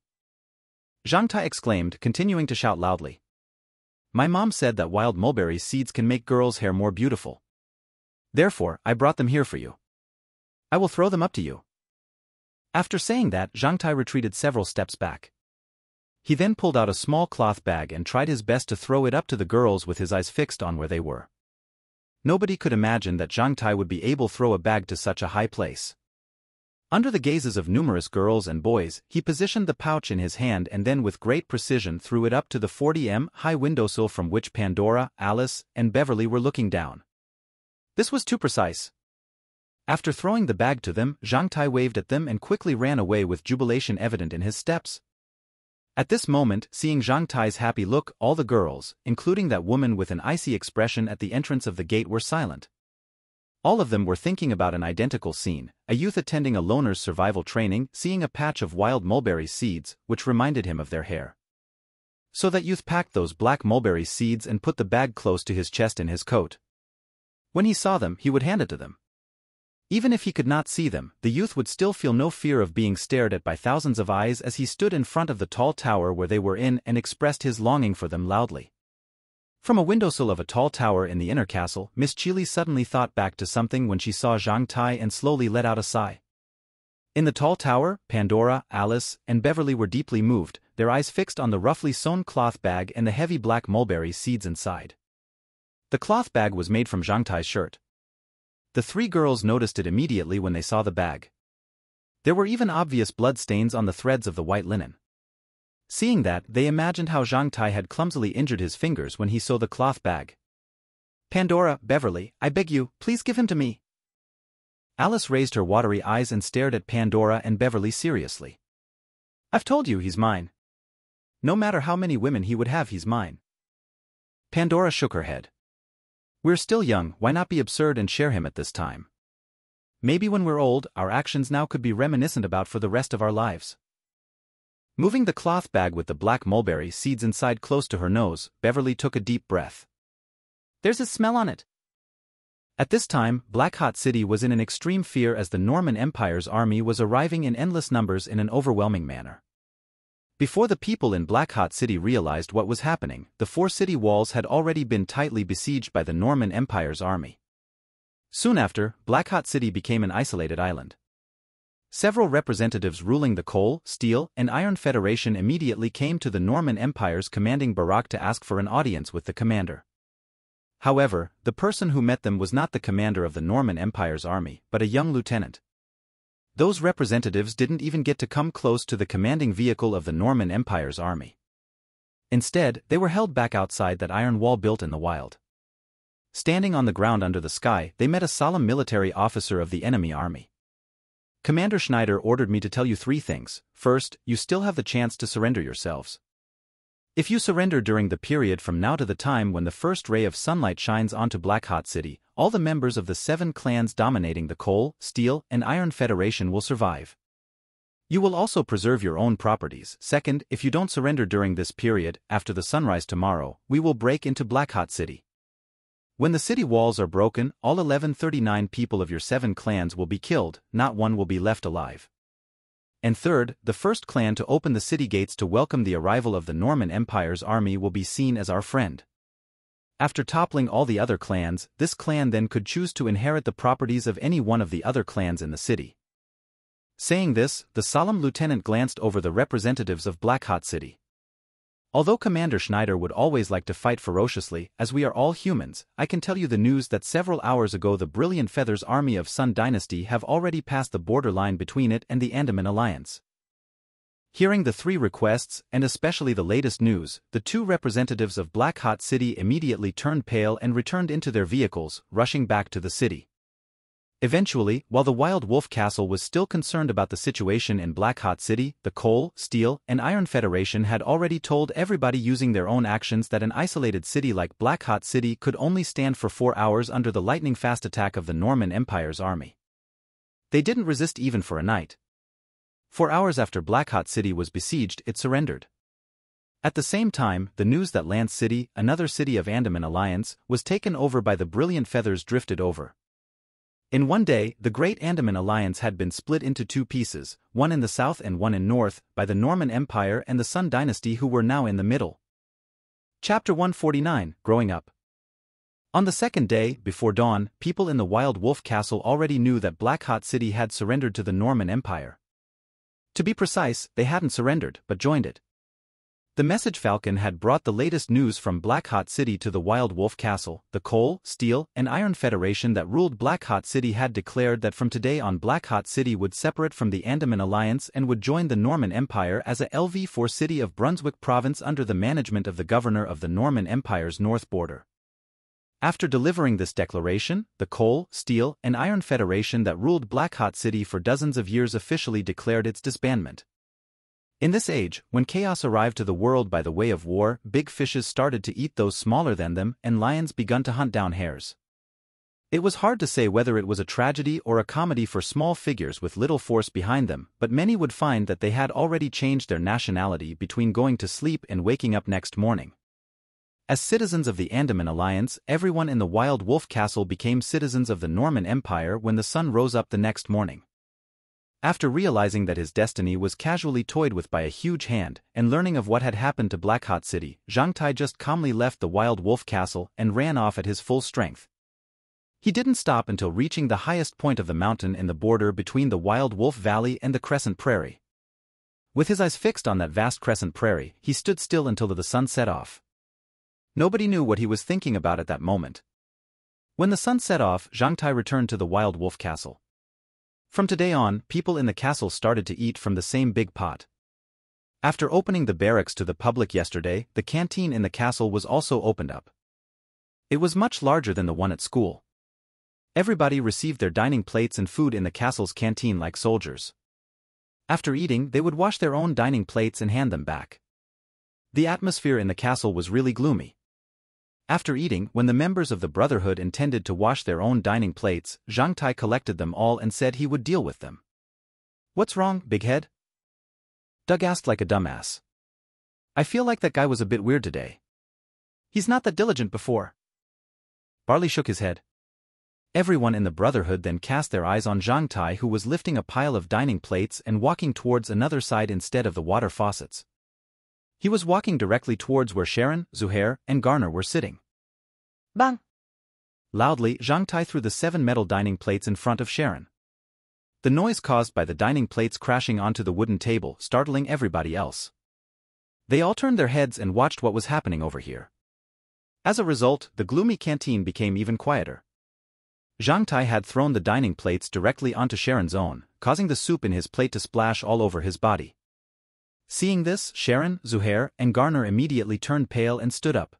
Zhang Tai exclaimed, continuing to shout loudly. "My mom said that wild mulberry seeds can make girls' hair more beautiful. Therefore, I brought them here for you. I will throw them up to you." After saying that, Zhang Tai retreated several steps back. He then pulled out a small cloth bag and tried his best to throw it up to the girls with his eyes fixed on where they were. Nobody could imagine that Zhang Tai would be able to throw a bag to such a high place. Under the gazes of numerous girls and boys, he positioned the pouch in his hand and then with great precision threw it up to the 40 high windowsill from which Pandora, Alice, and Beverly were looking down. This was too precise. After throwing the bag to them, Zhang Tai waved at them and quickly ran away with jubilation evident in his steps. At this moment, seeing Zhang Tai's happy look, all the girls, including that woman with an icy expression at the entrance of the gate, were silent. All of them were thinking about an identical scene, a youth attending a loner's survival training, seeing a patch of wild mulberry seeds, which reminded him of their hair. So that youth packed those black mulberry seeds and put the bag close to his chest in his coat. When he saw them, he would hand it to them. Even if he could not see them, the youth would still feel no fear of being stared at by thousands of eyes as he stood in front of the tall tower where they were in and expressed his longing for them loudly. From a windowsill of a tall tower in the inner castle, Miss Chili suddenly thought back to something when she saw Zhang Tai and slowly let out a sigh. In the tall tower, Pandora, Alice, and Beverly were deeply moved, their eyes fixed on the roughly sewn cloth bag and the heavy black mulberry seeds inside. The cloth bag was made from Zhang Tai's shirt. The three girls noticed it immediately when they saw the bag. There were even obvious blood stains on the threads of the white linen. Seeing that, they imagined how Zhang Tai had clumsily injured his fingers when he sewed the cloth bag. Pandora, Beverly, I beg you, please give him to me. Alice raised her watery eyes and stared at Pandora and Beverly seriously. I've told you he's mine. No matter how many women he would have, he's mine. Pandora shook her head. We're still young, why not be absurd and share him at this time? Maybe when we're old, our actions now could be reminiscent about for the rest of our lives. Moving the cloth bag with the black mulberry seeds inside close to her nose, Beverly took a deep breath. There's a smell on it. At this time, Black Hot City was in an extreme fear as the Norman Empire's army was arriving in endless numbers in an overwhelming manner. Before the people in Black Hot City realized what was happening, the 4 city walls had already been tightly besieged by the Norman Empire's army. Soon after, Black Hot City became an isolated island. Several representatives ruling the Coal, Steel, and Iron Federation immediately came to the Norman Empire's commanding barrack to ask for an audience with the commander. However, the person who met them was not the commander of the Norman Empire's army, but a young lieutenant. Those representatives didn't even get to come close to the commanding vehicle of the Norman Empire's army. Instead, they were held back outside that iron wall built in the wild. Standing on the ground under the sky, they met a solemn military officer of the enemy army. Commander Schneider ordered me to tell you 3 things. First, you still have the chance to surrender yourselves. If you surrender during the period from now to the time when the first ray of sunlight shines onto Black Hot City, all the members of the 7 clans dominating the Coal, Steel, and Iron Federation will survive. You will also preserve your own properties. Second, if you don't surrender during this period, after the sunrise tomorrow, we will break into Black Hot City. When the city walls are broken, all 1139 people of your 7 clans will be killed, not one will be left alive. And third, the first clan to open the city gates to welcome the arrival of the Norman Empire's army will be seen as our friend. After toppling all the other clans, this clan then could choose to inherit the properties of any one of the other clans in the city. Saying this, the solemn lieutenant glanced over the representatives of Black Hot City. Although Commander Schneider would always like to fight ferociously, as we are all humans, I can tell you the news that several hours ago the Brilliant Feathers army of Sun Dynasty have already passed the borderline between it and the Andaman Alliance. Hearing the 3 requests, and especially the latest news, the 2 representatives of Black Hot City immediately turned pale and returned into their vehicles, rushing back to the city. Eventually, while the Wild Wolf Castle was still concerned about the situation in Black Hot City, the Coal, Steel, and Iron Federation had already told everybody using their own actions that an isolated city like Black Hot City could only stand for 4 hours under the lightning-fast attack of the Norman Empire's army. They didn't resist even for a night. 4 hours after Black Hot City was besieged, it surrendered. At the same time, the news that Lance City, another city of Andaman Alliance, was taken over by the Brilliant Feathers drifted over. In one day, the Great Andaman Alliance had been split into 2 pieces, one in the south and one in north, by the Norman Empire and the Sun Dynasty who were now in the middle. Chapter 149, Growing Up. On the second day, before dawn, people in the Wild Wolf Castle already knew that Black Hot City had surrendered to the Norman Empire. To be precise, they hadn't surrendered, but joined it. The message falcon had brought the latest news from Black Hot City to the Wild Wolf Castle. The Coal, Steel, and Iron Federation that ruled Black Hot City had declared that from today on Black Hot City would separate from the Andaman Alliance and would join the Norman Empire as a LV4 city of Brunswick Province under the management of the governor of the Norman Empire's north border. After delivering this declaration, the Coal, Steel, and Iron Federation that ruled Black Hot City for dozens of years officially declared its disbandment. In this age, when chaos arrived to the world by the way of war, big fishes started to eat those smaller than them, and lions begun to hunt down hares. It was hard to say whether it was a tragedy or a comedy for small figures with little force behind them, but many would find that they had already changed their nationality between going to sleep and waking up next morning. As citizens of the Andaman Alliance, everyone in the Wild Wolf Castle became citizens of the Norman Empire when the sun rose up the next morning. After realizing that his destiny was casually toyed with by a huge hand, and learning of what had happened to Black Hot City, Zhang Tai just calmly left the Wild Wolf Castle and ran off at his full strength. He didn't stop until reaching the highest point of the mountain in the border between the Wild Wolf Valley and the Crescent Prairie. With his eyes fixed on that vast crescent prairie, he stood still until the sun set off. Nobody knew what he was thinking about at that moment. When the sun set off, Zhang Tai returned to the Wild Wolf Castle. From today on, people in the castle started to eat from the same big pot. After opening the barracks to the public yesterday, the canteen in the castle was also opened up. It was much larger than the one at school. Everybody received their dining plates and food in the castle's canteen like soldiers. After eating, they would wash their own dining plates and hand them back. The atmosphere in the castle was really gloomy. After eating, when the members of the Brotherhood intended to wash their own dining plates, Zhang Tai collected them all and said he would deal with them. "What's wrong, big head?" Doug asked like a dumbass. "I feel like that guy was a bit weird today. He's not that diligent before." Barley shook his head. Everyone in the Brotherhood then cast their eyes on Zhang Tai, who was lifting a pile of dining plates and walking towards another side instead of the water faucets. He was walking directly towards where Sharon, Zuhair, and Garner were sitting. Bang! Loudly, Zhang Tai threw the 7 metal dining plates in front of Sharon. The noise caused by the dining plates crashing onto the wooden table startling everybody else. They all turned their heads and watched what was happening over here. As a result, the gloomy canteen became even quieter. Zhang Tai had thrown the dining plates directly onto Sharon's own, causing the soup in his plate to splash all over his body. Seeing this, Sharon, Zuhair, and Garner immediately turned pale and stood up.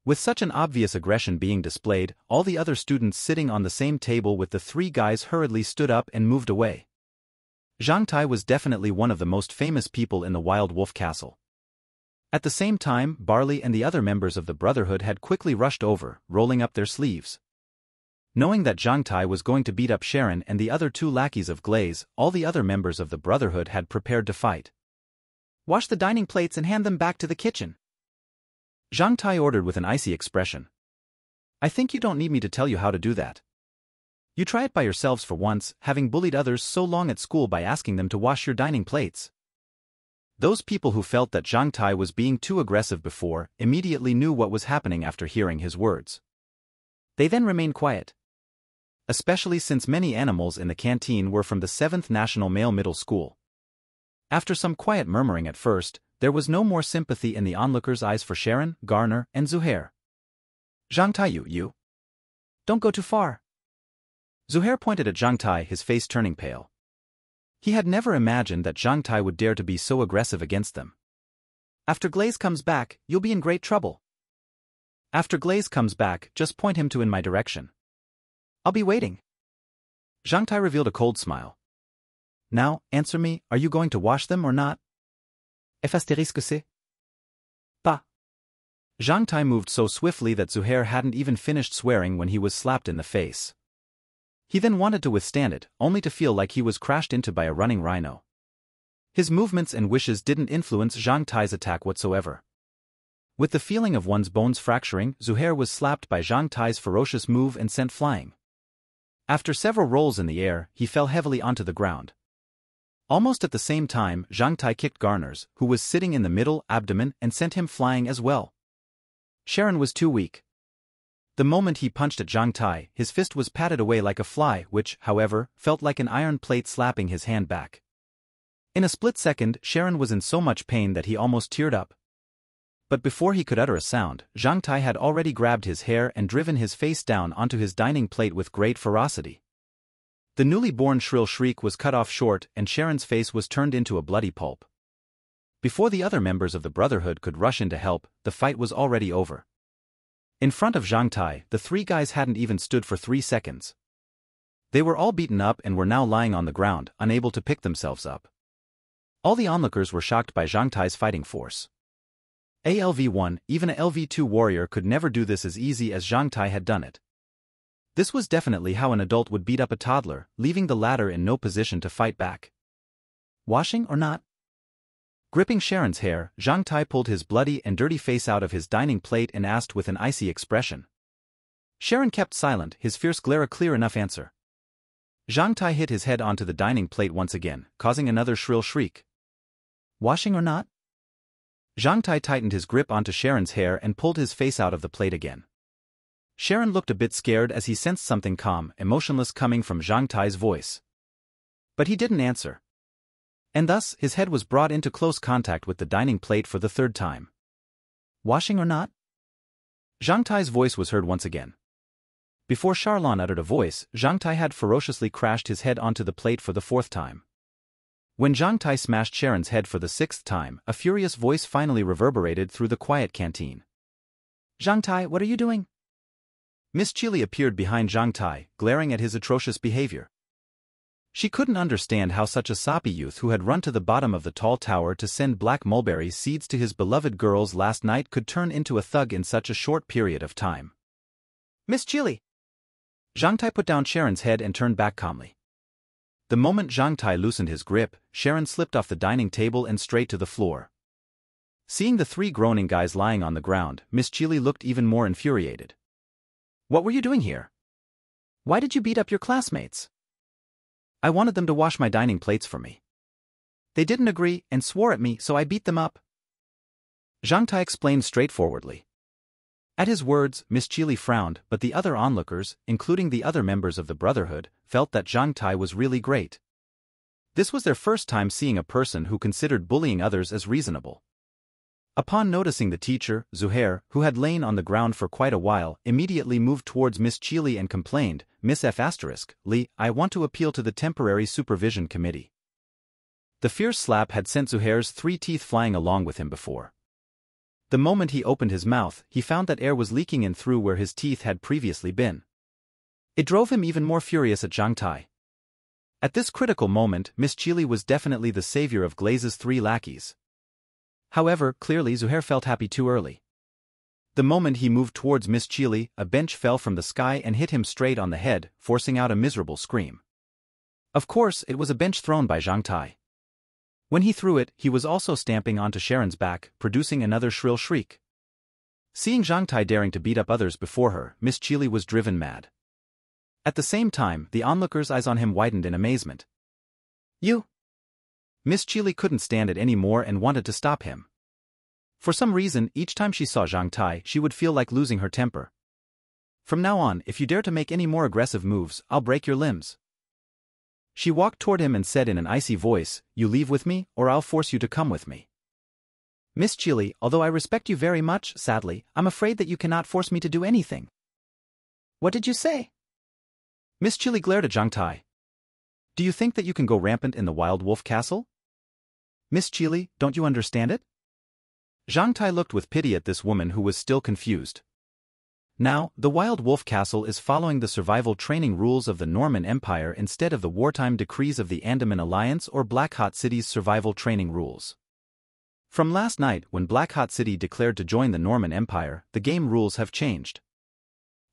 With such an obvious aggression being displayed, all the other students sitting on the same table with the 3 guys hurriedly stood up and moved away. Zhang Tai was definitely one of the most famous people in the Wild Wolf Castle. At the same time, Barley and the other members of the Brotherhood had quickly rushed over, rolling up their sleeves. Knowing that Zhang Tai was going to beat up Sharon and the other 2 lackeys of Glaze, all the other members of the Brotherhood had prepared to fight. "Wash the dining plates and hand them back to the kitchen," Zhang Tai ordered with an icy expression. "I think you don't need me to tell you how to do that. You try it by yourselves for once, having bullied others so long at school by asking them to wash your dining plates." Those people who felt that Zhang Tai was being too aggressive before immediately knew what was happening after hearing his words. They then remained quiet. Especially since many animals in the canteen were from the 7th National Male Middle School. After some quiet murmuring at first, there was no more sympathy in the onlookers' eyes for Sharon, Garner, and Zuhair. "Zhang Tai, you don't go too far." Zuhair pointed at Zhang Tai, his face turning pale. He had never imagined that Zhang Tai would dare to be so aggressive against them. "After Glaze comes back, you'll be in great trouble." "After Glaze comes back, just point him to in my direction. I'll be waiting." Zhang Tai revealed a cold smile. "Now, answer me, are you going to wash them or not?" "C'est pas." Zhang Tai moved so swiftly that Zuhair hadn't even finished swearing when he was slapped in the face. He then wanted to withstand it, only to feel like he was crashed into by a running rhino. His movements and wishes didn't influence Zhang Tai's attack whatsoever. With the feeling of one's bones fracturing, Zuhair was slapped by Zhang Tai's ferocious move and sent flying. After several rolls in the air, he fell heavily onto the ground. Almost at the same time, Zhang Tai kicked Garner's, who was sitting in the middle, abdomen and sent him flying as well. Sharon was too weak. The moment he punched at Zhang Tai, his fist was patted away like a fly, which, however, felt like an iron plate slapping his hand back. In a split second, Sharon was in so much pain that he almost teared up. But before he could utter a sound, Zhang Tai had already grabbed his hair and driven his face down onto his dining plate with great ferocity. The newly born shrill shriek was cut off short and Sharon's face was turned into a bloody pulp. Before the other members of the Brotherhood could rush in to help, the fight was already over. In front of Zhang Tai, the 3 guys hadn't even stood for 3 seconds. They were all beaten up and were now lying on the ground, unable to pick themselves up. All the onlookers were shocked by Zhang Tai's fighting force. A LV1, even a LV2 warrior could never do this as easy as Zhang Tai had done it. This was definitely how an adult would beat up a toddler, leaving the latter in no position to fight back. Washing or not? Gripping Sharon's hair, Zhang Tai pulled his bloody and dirty face out of his dining plate and asked with an icy expression. Sharon kept silent, his fierce glare a clear enough answer. Zhang Tai hit his head onto the dining plate once again, causing another shrill shriek. Washing or not? Zhang Tai tightened his grip onto Sharon's hair and pulled his face out of the plate again. Sharon looked a bit scared as he sensed something calm, emotionless coming from Zhang Tai's voice. But he didn't answer. And thus, his head was brought into close contact with the dining plate for the third time. Washing or not? Zhang Tai's voice was heard once again. Before Charlon uttered a voice, Zhang Tai had ferociously crashed his head onto the plate for the fourth time. When Zhang Tai smashed Sharon's head for the sixth time, a furious voice finally reverberated through the quiet canteen. Zhang Tai, what are you doing? Miss Chili appeared behind Zhang Tai, glaring at his atrocious behavior. She couldn't understand how such a soppy youth who had run to the bottom of the tall tower to send black mulberry seeds to his beloved girls last night could turn into a thug in such a short period of time. Miss Chili! Zhang Tai put down Sharon's head and turned back calmly. The moment Zhang Tai loosened his grip, Sharon slipped off the dining table and straight to the floor. Seeing the three groaning guys lying on the ground, Miss Chili looked even more infuriated. What were you doing here? Why did you beat up your classmates? I wanted them to wash my dining plates for me. They didn't agree and swore at me, so I beat them up. Zhang Tai explained straightforwardly. At his words, Miss Chili frowned, but the other onlookers, including the other members of the Brotherhood, felt that Zhang Tai was really great. This was their first time seeing a person who considered bullying others as reasonable. Upon noticing the teacher, Zuhair, who had lain on the ground for quite a while, immediately moved towards Miss Chili and complained, Miss F***, Lee, I want to appeal to the Temporary Supervision Committee. The fierce slap had sent Zuhair's 3 teeth flying along with him before. The moment he opened his mouth, he found that air was leaking in through where his teeth had previously been. It drove him even more furious at Zhang Tai. At this critical moment, Miss Chili was definitely the savior of Glaze's 3 lackeys. However, clearly Zuhair felt happy too early. The moment he moved towards Miss Chili, a bench fell from the sky and hit him straight on the head, forcing out a miserable scream. Of course, it was a bench thrown by Zhang Tai. When he threw it, he was also stamping onto Sharon's back, producing another shrill shriek. Seeing Zhang Tai daring to beat up others before her, Miss Chili was driven mad. At the same time, the onlookers' eyes on him widened in amazement. You! Miss Chili couldn't stand it anymore and wanted to stop him. For some reason, each time she saw Zhang Tai, she would feel like losing her temper. From now on, if you dare to make any more aggressive moves, I'll break your limbs. She walked toward him and said in an icy voice, You leave with me, or I'll force you to come with me. Miss Chili, although I respect you very much, sadly, I'm afraid that you cannot force me to do anything. What did you say? Miss Chili glared at Zhang Tai. Do you think that you can go rampant in the Wild Wolf Castle? Miss Chili, don't you understand it? Zhang Tai looked with pity at this woman who was still confused. Now, the Wild Wolf Castle is following the survival training rules of the Norman Empire instead of the wartime decrees of the Andaman Alliance or Black Hot City's survival training rules. From last night, when Black Hot City declared to join the Norman Empire, the game rules have changed.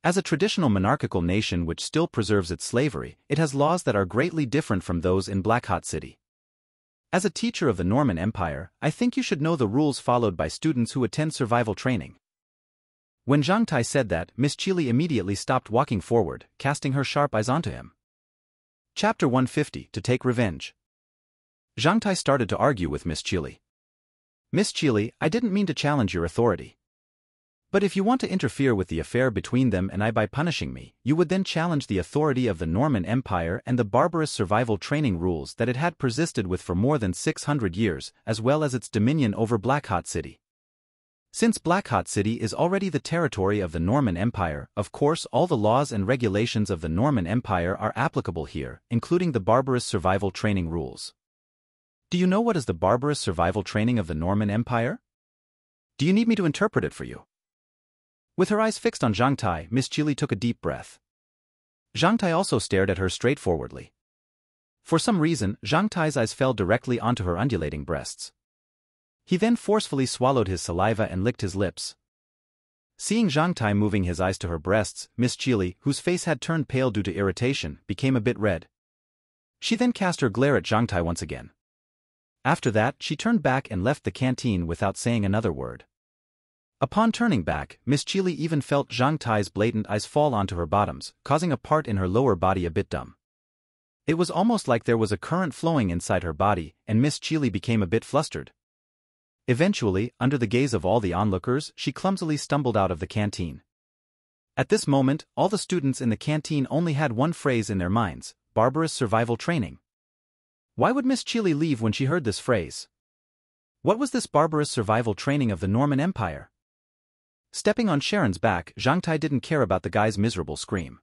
As a traditional monarchical nation which still preserves its slavery, it has laws that are greatly different from those in Black Hot City. As a teacher of the Norman Empire, I think you should know the rules followed by students who attend survival training. When Zhang Tai said that, Miss Chili immediately stopped walking forward, casting her sharp eyes onto him. Chapter 150, To Take Revenge. Zhang Tai started to argue with Miss Chili. Miss Chili, I didn't mean to challenge your authority. But if you want to interfere with the affair between them and I by punishing me, you would then challenge the authority of the Norman Empire and the barbarous survival training rules that it had persisted with for more than 600 years, as well as its dominion over Black Hot City. Since Black Hot City is already the territory of the Norman Empire, of course all the laws and regulations of the Norman Empire are applicable here, including the barbarous survival training rules. Do you know what is the barbarous survival training of the Norman Empire? Do you need me to interpret it for you? With her eyes fixed on Zhang Tai, Miss Chili took a deep breath. Zhang Tai also stared at her straightforwardly. For some reason, Zhang Tai's eyes fell directly onto her undulating breasts. He then forcefully swallowed his saliva and licked his lips. Seeing Zhang Tai moving his eyes to her breasts, Miss Chili, whose face had turned pale due to irritation, became a bit red. She then cast her glare at Zhang Tai once again. After that, she turned back and left the canteen without saying another word. Upon turning back, Miss Chili even felt Zhang Tai's blatant eyes fall onto her bottoms, causing a part in her lower body a bit dumb. It was almost like there was a current flowing inside her body, and Miss Chili became a bit flustered. Eventually, under the gaze of all the onlookers, she clumsily stumbled out of the canteen. At this moment, all the students in the canteen only had one phrase in their minds: barbarous survival training. Why would Miss Chili leave when she heard this phrase? What was this barbarous survival training of the Norman Empire? Stepping on Sharon's back, Zhang Tai didn't care about the guy's miserable scream.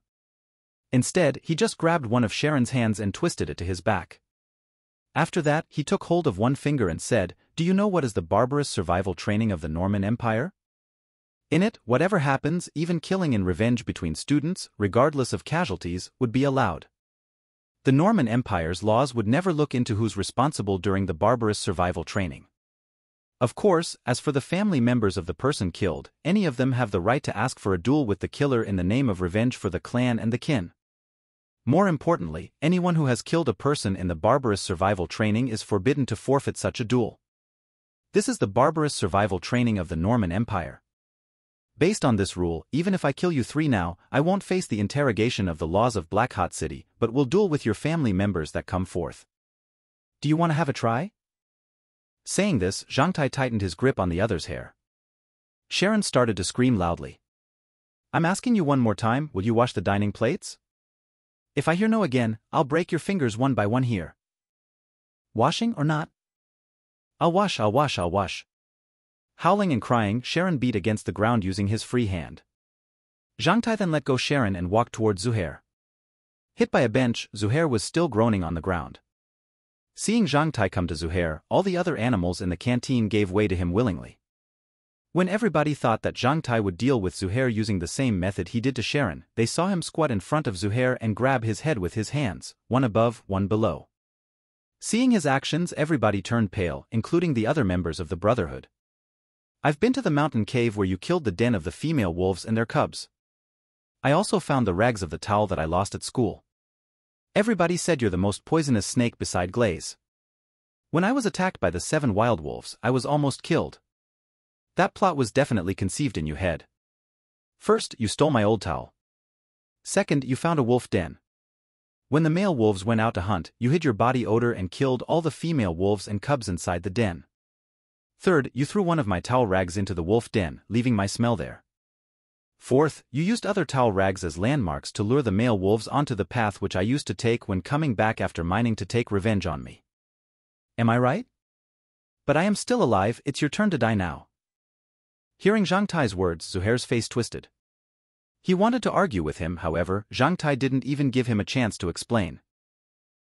Instead, he just grabbed one of Sharon's hands and twisted it to his back. After that, he took hold of one finger and said, "Do you know what is the barbarous survival training of the Norman Empire? In it, whatever happens, even killing in revenge between students, regardless of casualties, would be allowed. The Norman Empire's laws would never look into who's responsible during the barbarous survival training. Of course, as for the family members of the person killed, any of them have the right to ask for a duel with the killer in the name of revenge for the clan and the kin. More importantly, anyone who has killed a person in the barbarous survival training is forbidden to forfeit such a duel. This is the barbarous survival training of the Norman Empire. Based on this rule, even if I kill you three now, I won't face the interrogation of the laws of Black Hot City, but will duel with your family members that come forth. Do you want to have a try?" Saying this, Zhang Tai tightened his grip on the other's hair. Sharon started to scream loudly. "I'm asking you one more time, will you wash the dining plates? If I hear no again, I'll break your fingers one by one here." "Washing or not?" I'll wash. Howling and crying, Sharon beat against the ground using his free hand. Zhang Tai then let go Sharon and walked towards Zuhair. Hit by a bench, Zuhair was still groaning on the ground. Seeing Zhang Tai come to Zuhair, all the other animals in the canteen gave way to him willingly. When everybody thought that Zhang Tai would deal with Zuhair using the same method he did to Sharon, they saw him squat in front of Zuhair and grab his head with his hands, one above, one below. Seeing his actions, everybody turned pale, including the other members of the Brotherhood. "I've been to the mountain cave where you killed the den of the female wolves and their cubs. I also found the rags of the towel that I lost at school. Everybody said you're the most poisonous snake beside Glaze. When I was attacked by the 7 wild wolves, I was almost killed. That plot was definitely conceived in your head. First, you stole my old towel. Second, you found a wolf den. When the male wolves went out to hunt, you hid your body odor and killed all the female wolves and cubs inside the den. Third, you threw one of my towel rags into the wolf den, leaving my smell there. Fourth, you used other towel rags as landmarks to lure the male wolves onto the path which I used to take when coming back after mining to take revenge on me. Am I right? But I am still alive, it's your turn to die now." Hearing Zhang Tai's words, Zuhair's face twisted. He wanted to argue with him, however, Zhang Tai didn't even give him a chance to explain.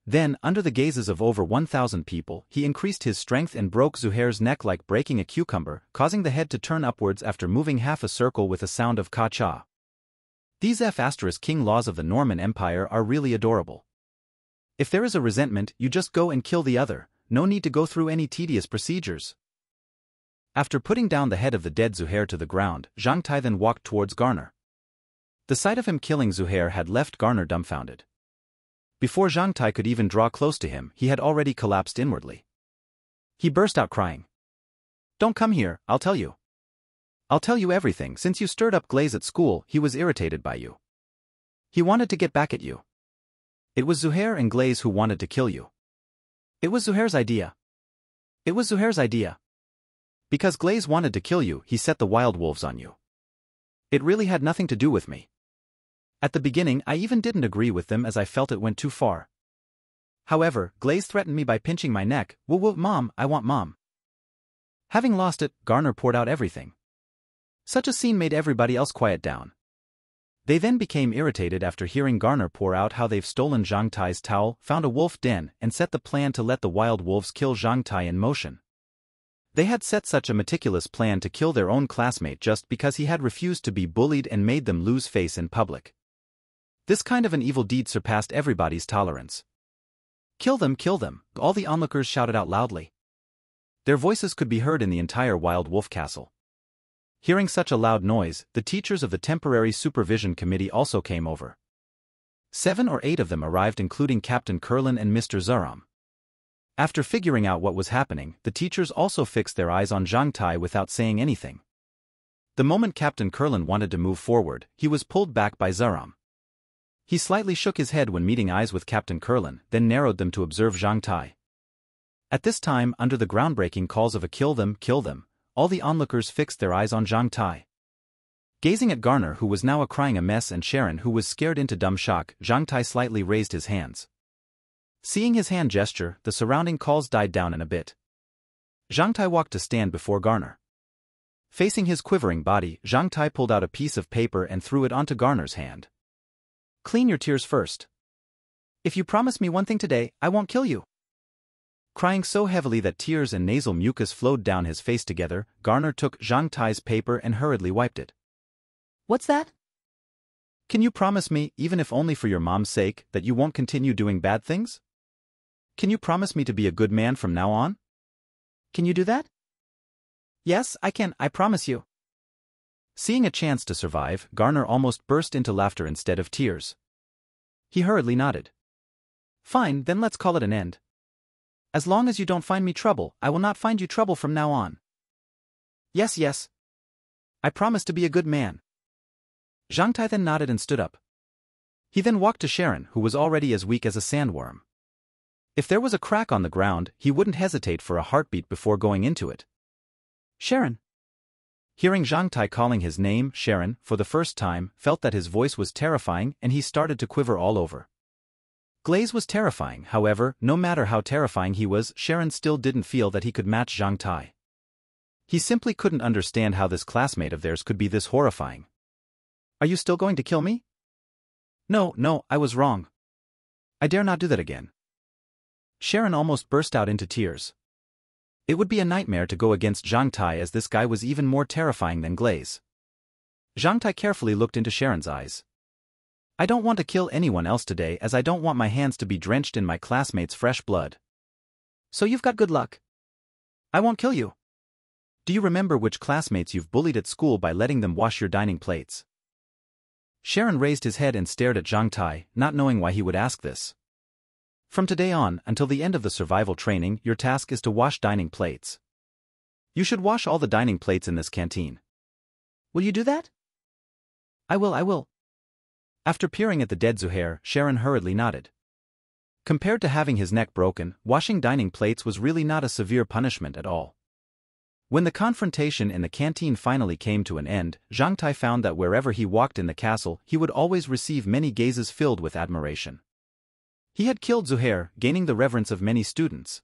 Then, under the gazes of over 1,000 people, he increased his strength and broke Zuhair's neck like breaking a cucumber, causing the head to turn upwards after moving half a circle with a sound of ka-cha. These F***king laws of the Norman Empire are really adorable. If there is a resentment, you just go and kill the other, no need to go through any tedious procedures. After putting down the head of the dead Zuhair to the ground, Zhang Tai then walked towards Garner. The sight of him killing Zuhair had left Garner dumbfounded. Before Zhang Tai could even draw close to him, he had already collapsed inwardly. He burst out crying. "Don't come here, I'll tell you. I'll tell you everything. Since you stirred up Glaze at school, he was irritated by you. He wanted to get back at you. It was Zuhair and Glaze who wanted to kill you. It was Zuhair's idea. Because Glaze wanted to kill you, he set the wild wolves on you. It really had nothing to do with me. At the beginning, I even didn't agree with them as I felt it went too far. However, Glaze threatened me by pinching my neck. Woo, Mom, I want Mom." Having lost it, Garner poured out everything. Such a scene made everybody else quiet down. They then became irritated after hearing Garner pour out how they've stolen Zhang Tai's towel, found a wolf den, and set the plan to let the wild wolves kill Zhang Tai in motion. They had set such a meticulous plan to kill their own classmate just because he had refused to be bullied and made them lose face in public. This kind of an evil deed surpassed everybody's tolerance. Kill them, all the onlookers shouted out loudly. Their voices could be heard in the entire Wild Wolf Castle. Hearing such a loud noise, the teachers of the Temporary Supervision Committee also came over. 7 or 8 of them arrived, including Captain Curlin and Mr. Zaram. After figuring out what was happening, the teachers also fixed their eyes on Zhang Tai without saying anything. The moment Captain Curlin wanted to move forward, he was pulled back by Zaram. He slightly shook his head when meeting eyes with Captain Curlin, then narrowed them to observe Zhang Tai. At this time, under the groundbreaking calls of a kill them, all the onlookers fixed their eyes on Zhang Tai. Gazing at Garner, who was now crying a mess, and Sharon, who was scared into dumb shock, Zhang Tai slightly raised his hands. Seeing his hand gesture, the surrounding calls died down in a bit. Zhang Tai walked to stand before Garner. Facing his quivering body, Zhang Tai pulled out a piece of paper and threw it onto Garner's hand. Clean your tears first. If you promise me one thing today, I won't kill you. Crying so heavily that tears and nasal mucus flowed down his face together, Garner took Zhang Tai's paper and hurriedly wiped it. What's that? Can you promise me, even if only for your mom's sake, that you won't continue doing bad things? Can you promise me to be a good man from now on? Can you do that? Yes, I can, I promise you. Seeing a chance to survive, Garner almost burst into laughter instead of tears. He hurriedly nodded. Fine, then let's call it an end. As long as you don't find me trouble, I will not find you trouble from now on. Yes, yes. I promise to be a good man. Zhang Tai then nodded and stood up. He then walked to Sharon, who was already as weak as a sandworm. If there was a crack on the ground, he wouldn't hesitate for a heartbeat before going into it. Sharon. Hearing Zhang Tai calling his name, Sharon, for the first time, felt that his voice was terrifying and he started to quiver all over. Glaze was terrifying, however, no matter how terrifying he was, Sharon still didn't feel that he could match Zhang Tai. He simply couldn't understand how this classmate of theirs could be this horrifying. Are you still going to kill me? No, I was wrong. I dare not do that again. Sharon almost burst out into tears. It would be a nightmare to go against Zhang Tai, as this guy was even more terrifying than Glaze. Zhang Tai carefully looked into Sharon's eyes. I don't want to kill anyone else today, as I don't want my hands to be drenched in my classmates' fresh blood. So you've got good luck. I won't kill you. Do you remember which classmates you've bullied at school by letting them wash your dining plates? Sharon raised his head and stared at Zhang Tai, not knowing why he would ask this. From today on, until the end of the survival training, your task is to wash dining plates. You should wash all the dining plates in this canteen. Will you do that? I will. After peering at the dead Zuhair, Sharon hurriedly nodded. Compared to having his neck broken, washing dining plates was really not a severe punishment at all. When the confrontation in the canteen finally came to an end, Zhang Tai found that wherever he walked in the castle, he would always receive many gazes filled with admiration. He had killed Zuhair, gaining the reverence of many students.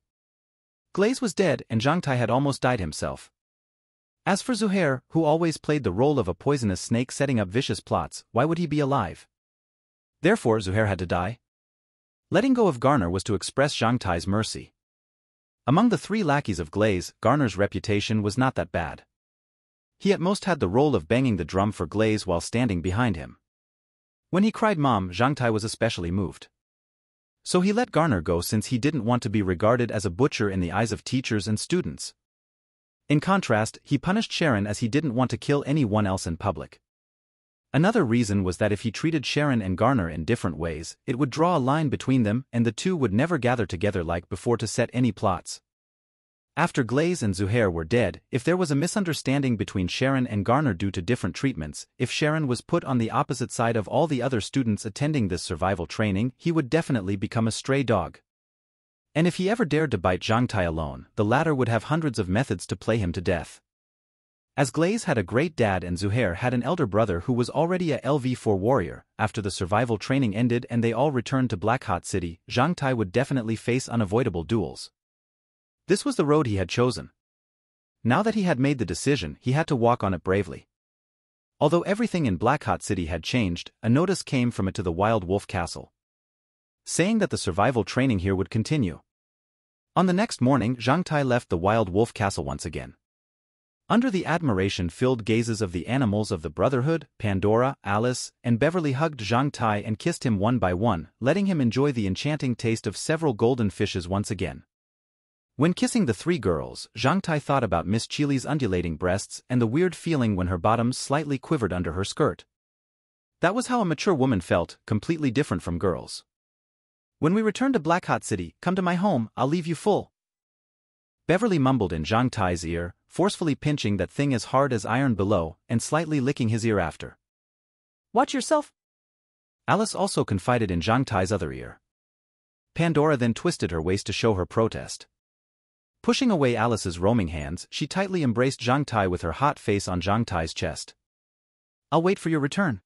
Glaze was dead and Zhang Tai had almost died himself. As for Zuhair, who always played the role of a poisonous snake setting up vicious plots, why would he be alive? Therefore Zuhair had to die. Letting go of Garner was to express Zhang Tai's mercy. Among the three lackeys of Glaze, Garner's reputation was not that bad. He at most had the role of banging the drum for Glaze while standing behind him. When he cried Mom, Zhang Tai was especially moved. So he let Garner go since he didn't want to be regarded as a butcher in the eyes of teachers and students. In contrast, he punished Sharon as he didn't want to kill anyone else in public. Another reason was that if he treated Sharon and Garner in different ways, it would draw a line between them and the two would never gather together like before to set any plots. After Glaze and Zuhair were dead, if there was a misunderstanding between Sharon and Garner due to different treatments, if Sharon was put on the opposite side of all the other students attending this survival training, he would definitely become a stray dog. And if he ever dared to bite Zhang Tai alone, the latter would have hundreds of methods to play him to death. As Glaze had a great dad and Zuhair had an elder brother who was already a LV4 warrior, after the survival training ended and they all returned to Black Hot City, Zhang Tai would definitely face unavoidable duels. This was the road he had chosen. Now that he had made the decision, he had to walk on it bravely. Although everything in Black Hot City had changed, a notice came from it to the Wild Wolf Castle, saying that the survival training here would continue. On the next morning, Zhang Tai left the Wild Wolf Castle once again. Under the admiration-filled gazes of the animals of the Brotherhood, Pandora, Alice, and Beverly hugged Zhang Tai and kissed him one by one, letting him enjoy the enchanting taste of several golden fishes once again. When kissing the three girls, Zhang Tai thought about Miss Chili's undulating breasts and the weird feeling when her bottoms slightly quivered under her skirt. That was how a mature woman felt, completely different from girls. When we return to Black Hot City, come to my home, I'll leave you full. Beverly mumbled in Zhang Tai's ear, forcefully pinching that thing as hard as iron below and slightly licking his ear after. Watch yourself. Alice also confided in Zhang Tai's other ear. Pandora then twisted her waist to show her protest. Pushing away Alice's roaming hands, she tightly embraced Zhang Tai with her hot face on Zhang Tai's chest. I'll wait for your return.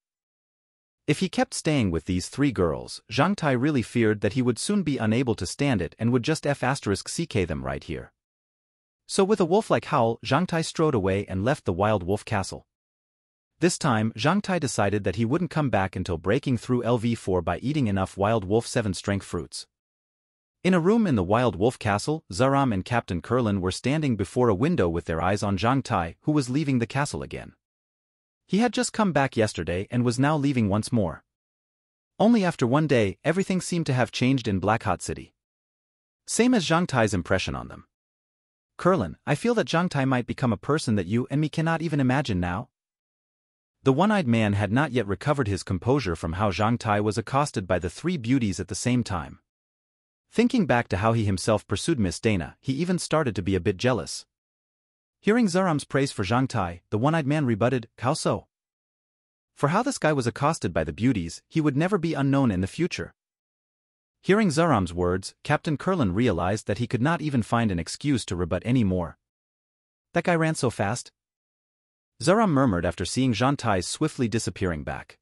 If he kept staying with these 3 girls, Zhang Tai really feared that he would soon be unable to stand it and would just *CK them right here. So with a wolf-like howl, Zhang Tai strode away and left the wild wolf castle. This time, Zhang Tai decided that he wouldn't come back until breaking through LV4 by eating enough wild wolf 7 strength fruits. In a room in the wild wolf castle, Zaram and Captain Kurlin were standing before a window with their eyes on Zhang Tai, who was leaving the castle again. He had just come back yesterday and was now leaving once more. Only after one day, everything seemed to have changed in Black Hot City. Same as Zhang Tai's impression on them. Kurlin, I feel that Zhang Tai might become a person that you and me cannot even imagine now. The one-eyed man had not yet recovered his composure from how Zhang Tai was accosted by the 3 beauties at the same time. Thinking back to how he himself pursued Miss Dana, he even started to be a bit jealous. Hearing Zaram's praise for Zhang Tai, the one-eyed man rebutted, how so? For how this guy was accosted by the beauties, he would never be unknown in the future. Hearing Zaram's words, Captain Kurlin realized that he could not even find an excuse to rebut any more. That guy ran so fast? Zaram murmured after seeing Zhang Tai's swiftly disappearing back.